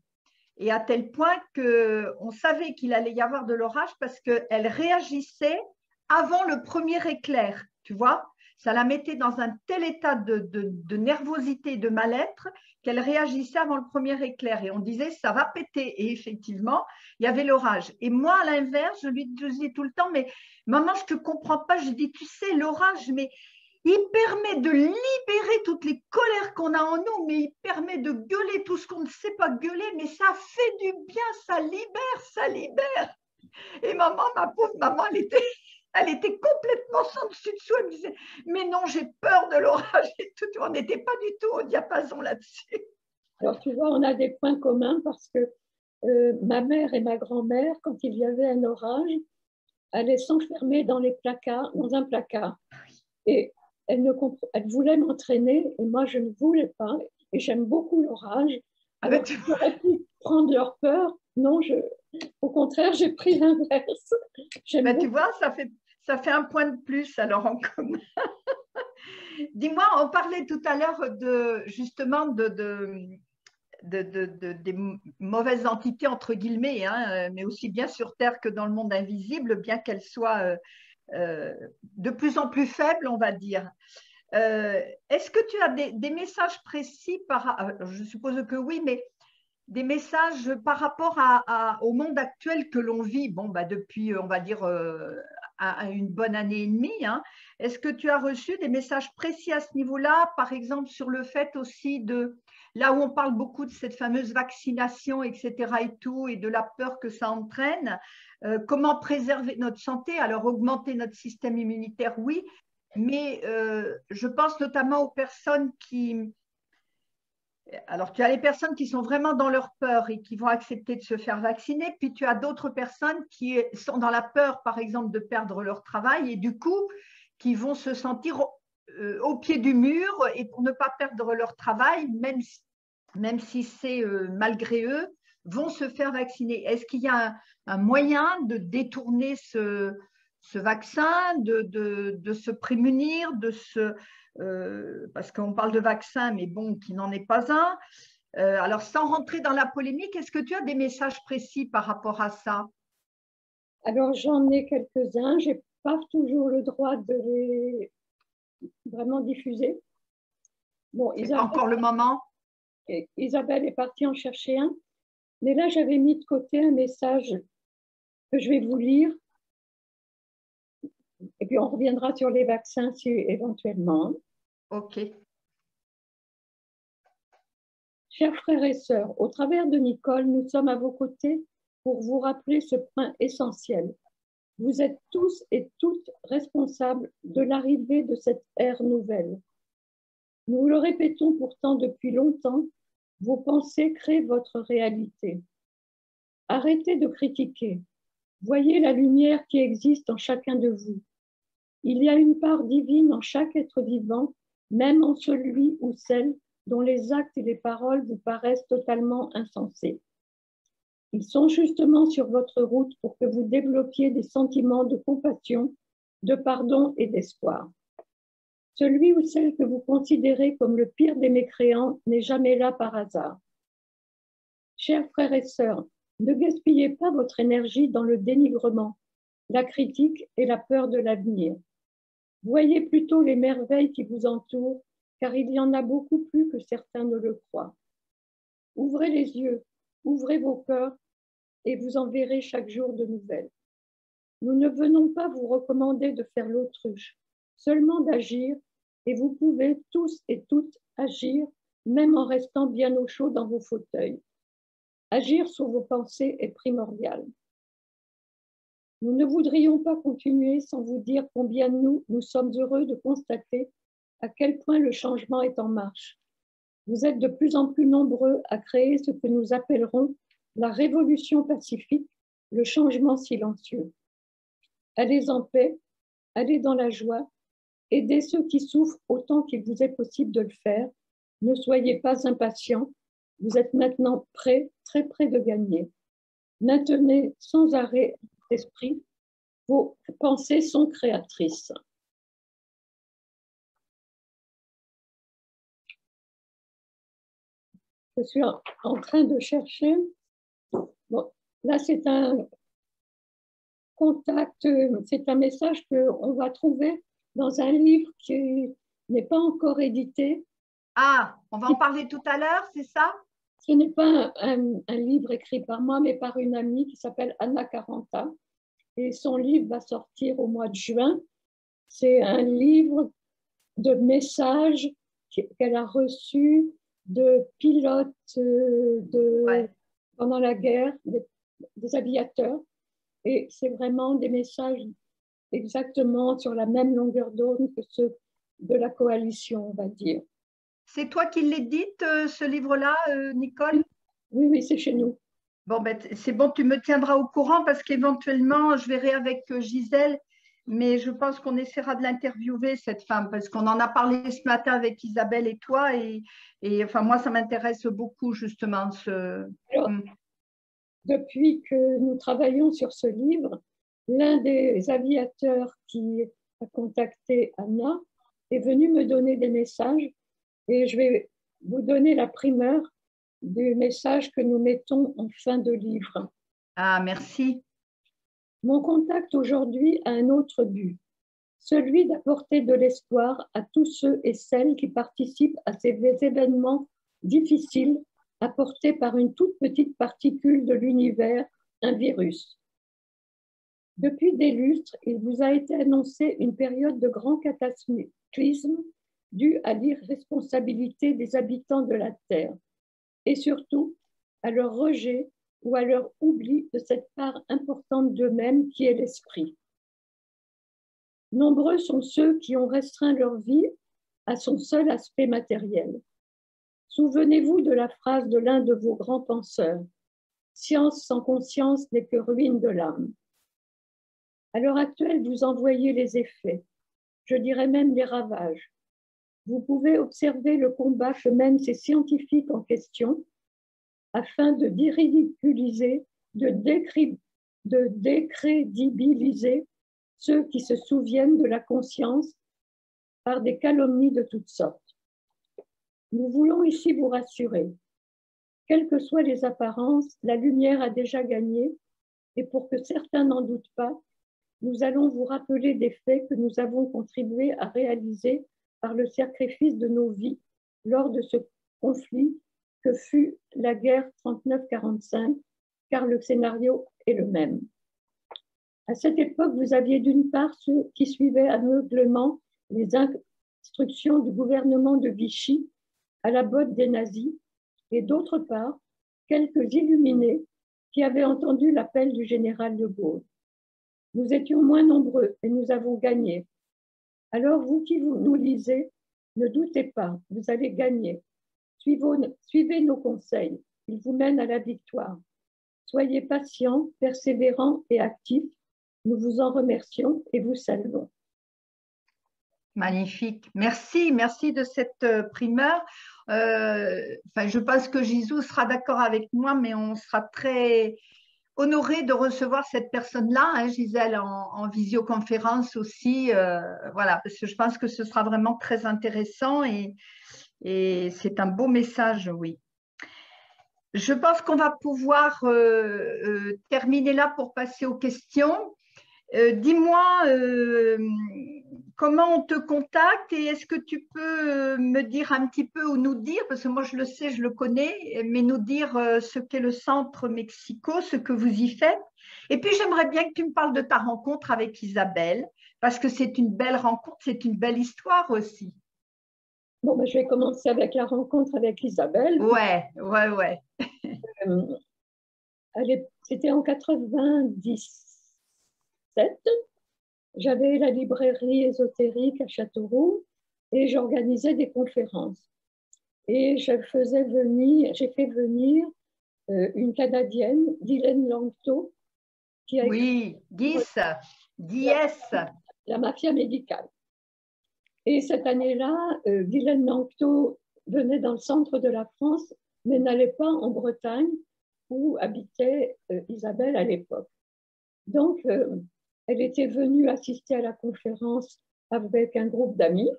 Et à tel point qu'on savait qu'il allait y avoir de l'orage parce qu'elle réagissait avant le premier éclair, tu vois. Ça la mettait dans un tel état de nervosité, de mal-être, qu'elle réagissait avant le premier éclair. Et on disait, ça va péter. Et effectivement, il y avait l'orage. Et moi, à l'inverse, je lui disais tout le temps, mais maman, je ne te comprends pas. Je dis, tu sais, l'orage, mais il permet de libérer toutes les colères qu'on a en nous, mais il permet de gueuler tout ce qu'on ne sait pas gueuler, mais ça fait du bien, ça libère, ça libère. Et maman, ma pauvre maman, elle était complètement sans dessus dessous. Elle me disait, mais non, j'ai peur de l'orage et tout. On n'était pas du tout au diapason là-dessus. Alors, tu vois, on a des points communs parce que ma mère et ma grand-mère, quand il y avait un orage, allaient s'enfermer dans un placard. Et elle voulait m'entraîner et moi, je ne voulais pas. Et j'aime beaucoup l'orage. Alors, j'aurais pu prendre leur peur. Non, au contraire, j'ai pris l'inverse. Tu vois, ça fait un point de plus alors en commun. Dis-moi, on parlait tout à l'heure justement des mauvaises entités, entre guillemets, hein, mais aussi bien sur Terre que dans le monde invisible, bien qu'elles soient de plus en plus faibles, on va dire. Est-ce que tu as des messages précis je suppose que oui, mais des messages par rapport au monde actuel que l'on vit, bon, bah, depuis, on va dire, une bonne année et demie, hein. Est-ce que tu as reçu des messages précis à ce niveau-là, par exemple sur le fait aussi là où on parle beaucoup de cette fameuse vaccination, etc. et tout, et de la peur que ça entraîne, comment préserver notre santé? Alors, augmenter notre système immunitaire, oui, mais je pense notamment aux personnes alors, tu as les personnes qui sont vraiment dans leur peur et qui vont accepter de se faire vacciner, puis tu as d'autres personnes qui sont dans la peur, par exemple, de perdre leur travail et du coup, qui vont se sentir au pied du mur et pour ne pas perdre leur travail, même si c'est malgré eux, vont se faire vacciner. Est-ce qu'il y a un moyen de détourner ce vaccin, de se prémunir, parce qu'on parle de vaccin, mais bon, qui n'en est pas un. Alors, sans rentrer dans la polémique, est-ce que tu as des messages précis par rapport à ça? Alors, j'en ai quelques-uns. Je n'ai pas toujours le droit de les vraiment diffuser. Bon, c'est pas encore le moment. Isabelle est partie en chercher un. Mais là, j'avais mis de côté un message que je vais vous lire. Et puis, on reviendra sur les vaccins si, éventuellement. OK. Chers frères et sœurs, au travers de Nicole, nous sommes à vos côtés pour vous rappeler ce point essentiel. Vous êtes tous et toutes responsables de l'arrivée de cette ère nouvelle. Nous le répétons pourtant depuis longtemps, vos pensées créent votre réalité. Arrêtez de critiquer. Voyez la lumière qui existe en chacun de vous. Il y a une part divine en chaque être vivant, même en celui ou celle dont les actes et les paroles vous paraissent totalement insensés. Ils sont justement sur votre route pour que vous développiez des sentiments de compassion de pardon et d'espoir. Celui ou celle que vous considérez comme le pire des mécréants n'est jamais là par hasard. Chers frères et sœurs, ne gaspillez pas votre énergie dans le dénigrement, la critique et la peur de l'avenir. Voyez plutôt les merveilles qui vous entourent, car il y en a beaucoup plus que certains ne le croient. Ouvrez les yeux, ouvrez vos cœurs, et vous en verrez chaque jour de nouvelles. Nous ne venons pas vous recommander de faire l'autruche, seulement d'agir, et vous pouvez tous et toutes agir, même en restant bien au chaud dans vos fauteuils. Agir sur vos pensées est primordial. Nous ne voudrions pas continuer sans vous dire combien nous sommes heureux de constater à quel point le changement est en marche. Vous êtes de plus en plus nombreux à créer ce que nous appellerons la révolution pacifique, le changement silencieux. Allez en paix, allez dans la joie, aidez ceux qui souffrent autant qu'il vous est possible de le faire. Ne soyez pas impatients, vous êtes maintenant prêts, très près de gagner. Maintenez sans arrêt l'esprit, vos pensées sont créatrices. Je suis en train de chercher. Bon, là, c'est un contact, c'est un message qu'on va trouver dans un livre qui n'est pas encore édité. Ah, on va en parler tout à l'heure, c'est ça? Ce n'est pas un livre écrit par moi, mais par une amie qui s'appelle Anna Caranta. Et son livre va sortir au mois de juin. C'est un livre de messages qu'elle a reçus de pilotes pendant la guerre, des aviateurs. Et c'est vraiment des messages exactement sur la même longueur d'onde que ceux de la coalition, on va dire. C'est toi qui l'édites, ce livre-là, Nicole? Oui, c'est chez nous. Bon, ben, c'est bon, tu me tiendras au courant parce qu'éventuellement, je verrai avec Gisèle, mais je pense qu'on essaiera de l'interviewer, cette femme, parce qu'on en a parlé ce matin avec Isabelle et toi, et enfin, moi, ça m'intéresse beaucoup, justement. Alors, depuis que nous travaillons sur ce livre, l'un des aviateurs qui a contacté Anna est venu me donner des messages et je vais vous donner la primeur du message que nous mettons en fin de livre. Ah, merci. Mon contact aujourd'hui a un autre but, celui d'apporter de l'espoir à tous ceux et celles qui participent à ces événements difficiles apportés par une toute petite particule de l'univers, un virus. Depuis des lustres, il vous a été annoncé une période de grand cataclysme due à l'irresponsabilité des habitants de la Terre et surtout à leur rejet ou à leur oubli de cette part importante d'eux-mêmes qui est l'esprit. Nombreux sont ceux qui ont restreint leur vie à son seul aspect matériel. Souvenez-vous de la phrase de l'un de vos grands penseurs, « Science sans conscience n'est que ruine de l'âme ». À l'heure actuelle, vous en voyez les effets, je dirais même les ravages. Vous pouvez observer le combat que mènent ces scientifiques en question afin de déridiculiser, de décrédibiliser ceux qui se souviennent de la conscience par des calomnies de toutes sortes. Nous voulons ici vous rassurer. Quelles que soient les apparences, la lumière a déjà gagné et pour que certains n'en doutent pas, nous allons vous rappeler des faits que nous avons contribué à réaliser par le sacrifice de nos vies lors de ce conflit que fut la guerre 39-45, car le scénario est le même. À cette époque, vous aviez d'une part ceux qui suivaient aveuglément les instructions du gouvernement de Vichy à la botte des nazis, et d'autre part, quelques illuminés qui avaient entendu l'appel du général de Gaulle. Nous étions moins nombreux et nous avons gagné. Alors, vous qui nous lisez, ne doutez pas, vous allez gagner. Suivez nos conseils, ils vous mènent à la victoire. Soyez patients, persévérants et actifs. Nous vous en remercions et vous saluons. Magnifique. Merci de cette primeur. Je pense que Gisou sera d'accord avec moi, mais on sera très honorée de recevoir cette personne-là, hein, Gisèle, en visioconférence aussi. Voilà, parce que je pense que ce sera vraiment très intéressant et c'est un beau message, oui. Je pense qu'on va pouvoir terminer là pour passer aux questions. Dis-moi comment on te contacte et est-ce que tu peux me dire un petit peu ou nous dire, parce que moi je le sais, je le connais, mais nous dire ce qu'est le Centre Mexico, ce que vous y faites. Et puis j'aimerais bien que tu me parles de ta rencontre avec Isabelle, parce que c'est une belle rencontre, c'est une belle histoire aussi. Bon, ben, je vais commencer avec la rencontre avec Isabelle. Ouais, ouais, ouais. C'était en 97. J'avais la librairie ésotérique à Châteauroux et j'organisais des conférences. Et j'ai fait venir une Canadienne, Ghislaine Langto, qui a écrit Oui, 10, 10. La mafia médicale. Et cette année-là, Ghislaine Langto venait dans le centre de la France, mais n'allait pas en Bretagne, où habitait Isabelle à l'époque. Donc, elle était venue assister à la conférence avec un groupe d'amis.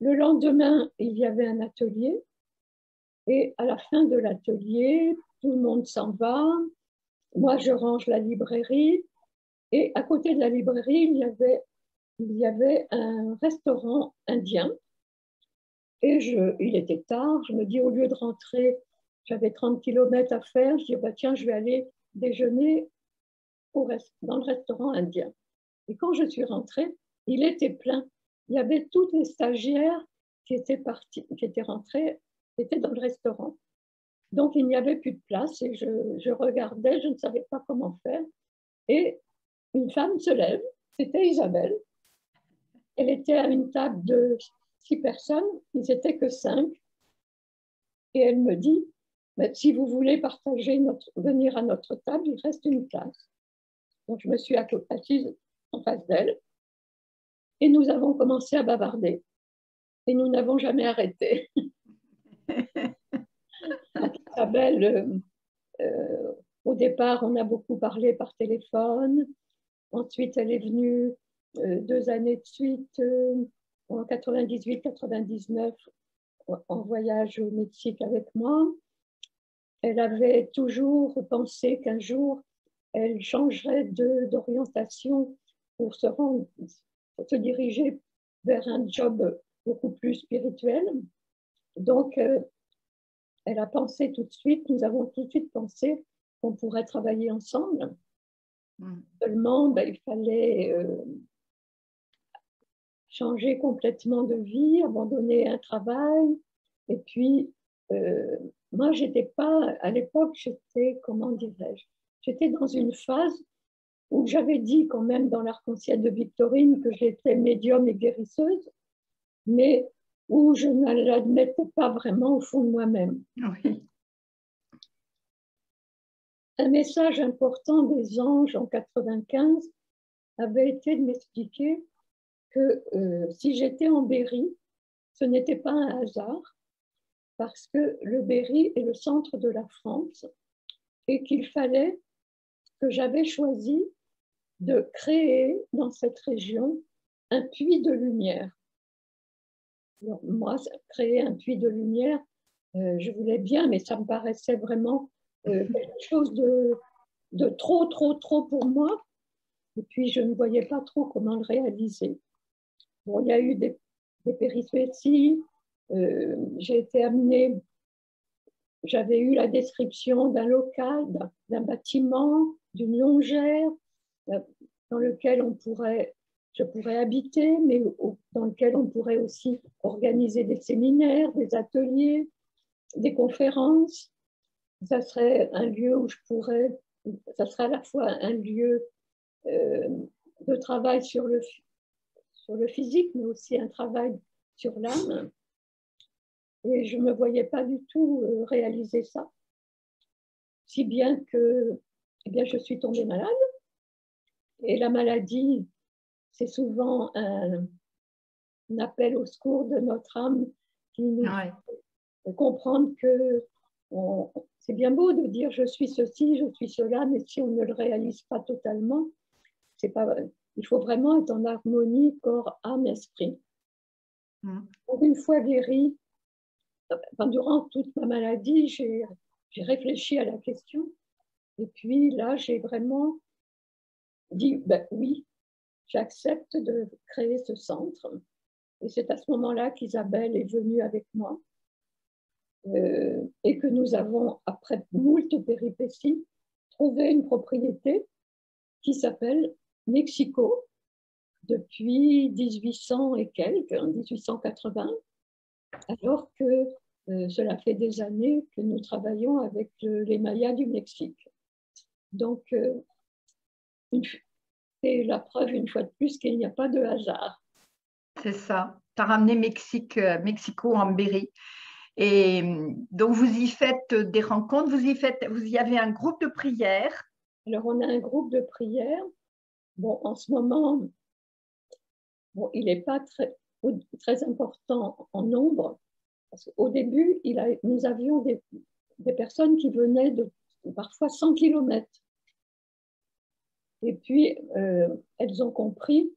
Le lendemain, il y avait un atelier. Et à la fin de l'atelier, tout le monde s'en va. Moi, je range la librairie. Et à côté de la librairie, il y avait un restaurant indien. Et il était tard. Je me dis, au lieu de rentrer, j'avais 30 kilomètres à faire. Je dis, bah, tiens, je vais aller déjeuner dans le restaurant indien. Et quand je suis rentrée, il était plein. Il y avait toutes les stagiaires qui étaient rentrées, qui étaient dans le restaurant. Donc, il n'y avait plus de place et je regardais, je ne savais pas comment faire. Et une femme se lève, c'était Isabelle. Elle était à une table de 6 personnes, ils n'étaient que 5. Et elle me dit, si vous voulez venir à notre table, il reste une place. Donc, je me suis assise en face d'elle et nous avons commencé à bavarder. Et nous n'avons jamais arrêté. Isabelle, au départ, on a beaucoup parlé par téléphone. Ensuite, elle est venue 2 années de suite, en 98-99, en voyage au Mexique avec moi. Elle avait toujours pensé qu'un jour, elle changerait d'orientation pour se diriger vers un job beaucoup plus spirituel. Donc, elle a pensé tout de suite, nous avons tout de suite pensé qu'on pourrait travailler ensemble. Seulement, il fallait changer complètement de vie, abandonner un travail. Et puis, moi, j'étais pas, à l'époque, comment dirais-je, j'étais dans une phase où j'avais dit quand même dans l'arc-en-ciel de Victorine que j'étais médium et guérisseuse, mais où je ne l'admettais pas vraiment au fond de moi-même. Oui. Un message important des anges en 95 avait été de m'expliquer que si j'étais en Berry, ce n'était pas un hasard, parce que le Berry est le centre de la France et qu'il fallait que j'avais choisi de créer dans cette région un puits de lumière. Alors, moi, créer un puits de lumière, je voulais bien, mais ça me paraissait vraiment quelque chose de trop pour moi. Et puis, je ne voyais pas trop comment le réaliser. Bon, il y a eu des péripéties. J'ai été amenée, j'avais eu la description d'un local, d'un bâtiment, d'une longère, dans lequel je pourrais habiter, mais dans lequel on pourrait aussi organiser des séminaires, des ateliers, des conférences. Ça serait un lieu où ça serait à la fois un lieu de travail sur le physique, mais aussi un travail sur l'âme. Et je ne me voyais pas du tout réaliser ça. Si bien que je suis tombée malade. Et la maladie, c'est souvent un appel au secours de notre âme qui nous fait comprendre que c'est bien beau de dire je suis ceci, je suis cela, mais si on ne le réalise pas totalement, c'est pas, il faut vraiment être en harmonie corps, âme, esprit. Donc, une fois guérie, durant toute ma maladie, j'ai réfléchi à la question. Et puis là, j'ai vraiment dit, ben oui, j'accepte de créer ce centre. Et c'est à ce moment-là qu'Isabelle est venue avec moi et que nous avons, après moult péripéties, trouvé une propriété qui s'appelle Mexico depuis 1800 et quelques, 1880, alors que cela fait des années que nous travaillons avec les Mayas du Mexique. Donc, c'est la preuve une fois de plus qu'il n'y a pas de hasard. C'est ça. Tu as ramené Mexico en Berry. Et donc, vous y faites des rencontres, vous y avez un groupe de prière. Alors, on a un groupe de prière. Bon, en ce moment, bon, il n'est pas très important en nombre. Parce qu'au début, nous avions des personnes qui venaient de parfois 100 km. Et puis, elles ont compris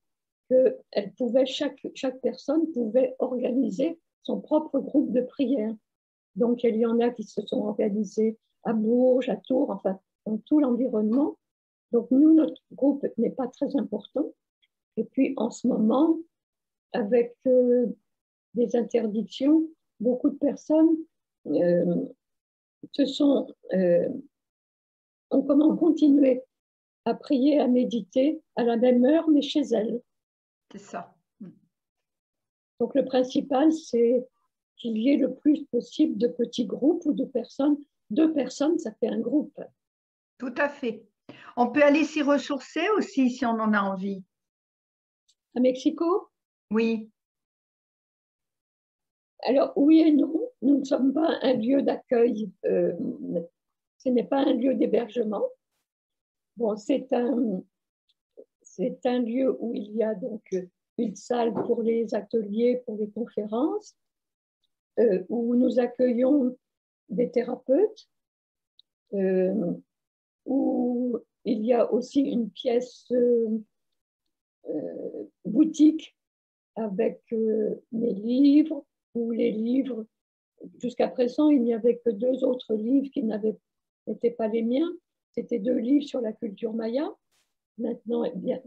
que chaque personne pouvait organiser son propre groupe de prière. Donc, il y en a qui se sont organisés à Bourges, à Tours, enfin, dans tout l'environnement. Donc, nous, notre groupe n'est pas très important. Et puis, en ce moment, avec des interdictions, beaucoup de personnes ont continué à prier, à méditer à la même heure, mais chez elles. C'est ça. Donc, le principal, c'est qu'il y ait le plus possible de petits groupes ou de personnes. 2 personnes, ça fait un groupe. Tout à fait. On peut aller s'y ressourcer aussi si on en a envie. À Mexico? Oui. Alors, oui et non. Nous ne sommes pas un lieu d'accueil. Ce n'est pas un lieu d'hébergement. Bon, c'est un lieu où il y a donc une salle pour les ateliers, pour les conférences, où nous accueillons des thérapeutes, où il y a aussi une pièce boutique avec mes livres, ou les livres. Jusqu'à présent, il n'y avait que 2 autres livres qui n'étaient pas les miens. C'était 2 livres sur la culture maya. Maintenant, eh bien,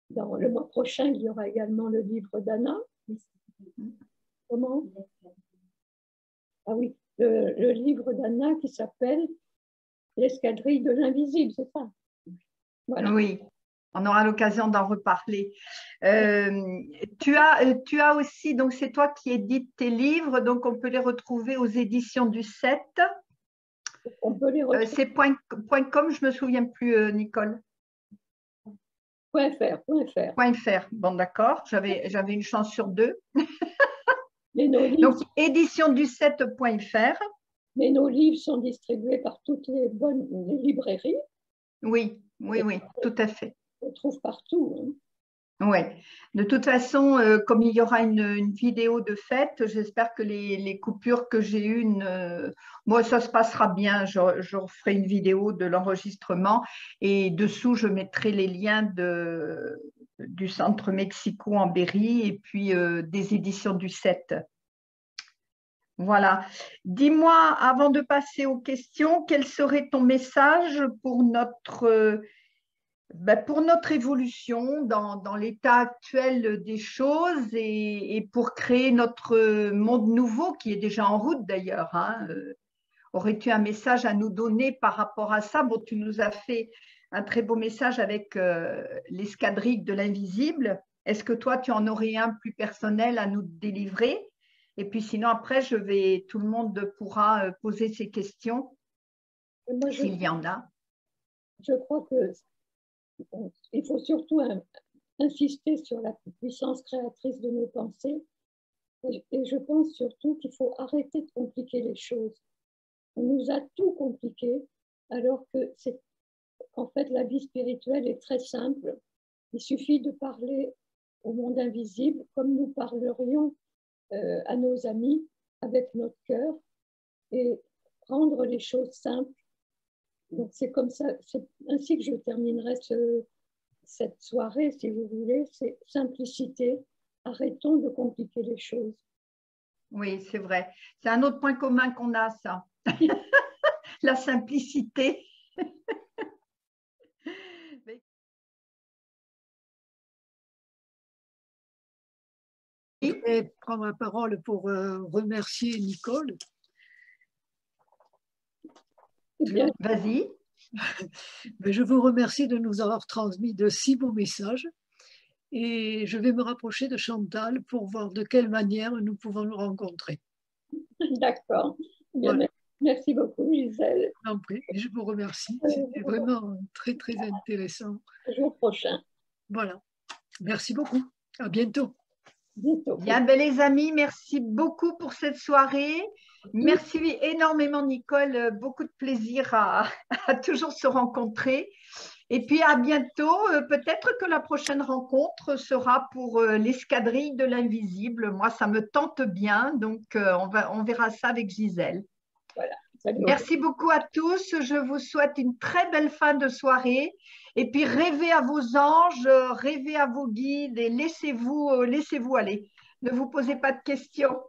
dans le mois prochain, il y aura également le livre d'Anna. Comment? Ah oui, le livre d'Anna qui s'appelle L'escadrille de l'invisible, c'est ça? Voilà. Oui, on aura l'occasion d'en reparler. Tu as aussi, donc c'est toi qui édites tes livres, donc on peut les retrouver aux éditions du 7. On peut les retrouver. C'est .com, je ne me souviens plus, Nicole. .fr. Bon, d'accord, j'avais une chance sur 2. Mais nos livres, donc, édition du 7.fr. Mais nos livres sont distribués par toutes les librairies. Oui, tout à fait. On trouve partout. Hein. Oui, de toute façon, comme il y aura une vidéo de fête, j'espère que les coupures que j'ai eues, moi, ça se passera bien. Je ferai une vidéo de l'enregistrement et dessous, je mettrai les liens du Centre Mexico en Berry et puis des éditions du 7. Voilà. Dis-moi, avant de passer aux questions, quel serait ton message pour notre évolution dans l'état actuel des choses et pour créer notre monde nouveau qui est déjà en route d'ailleurs. Hein. Aurais-tu un message à nous donner par rapport à ça? Bon, tu nous as fait un très beau message avec l'escadrille de l'invisible. Est-ce que toi, tu en aurais un plus personnel à nous délivrer? Et puis sinon, après, tout le monde pourra poser ses questions s'il y en a. Je crois que il faut surtout insister sur la puissance créatrice de nos pensées. Et je pense surtout qu'il faut arrêter de compliquer les choses. On nous a tout compliqué, alors que en fait, la vie spirituelle est très simple. Il suffit de parler au monde invisible comme nous parlerions à nos amis avec notre cœur. Et rendre les choses simples. Donc c'est comme ça, c'est ainsi que je terminerai cette soirée, si vous voulez, c'est simplicité. Arrêtons de compliquer les choses. Oui, c'est vrai. C'est un autre point commun qu'on a, ça. La simplicité. Je voudrais prendre la parole pour remercier Nicole. Vas-y. Je vous remercie de nous avoir transmis de si beaux messages et je vais me rapprocher de Chantal pour voir de quelle manière nous pouvons nous rencontrer. D'accord. Voilà. Merci beaucoup, Gisèle. Je vous remercie. C'était vraiment très, très intéressant. Le jour prochain. Voilà. Merci beaucoup. À bientôt. Bien, les amis, merci beaucoup pour cette soirée. Merci énormément, Nicole. Beaucoup de plaisir à toujours se rencontrer. Et puis, à bientôt. Peut-être que la prochaine rencontre sera pour l'escadrille de l'invisible. Moi, ça me tente bien. Donc, on verra ça avec Gisèle. Voilà. Merci beaucoup à tous. Je vous souhaite une très belle fin de soirée. Et puis, rêvez à vos anges, rêvez à vos guides et laissez-vous aller. Ne vous posez pas de questions.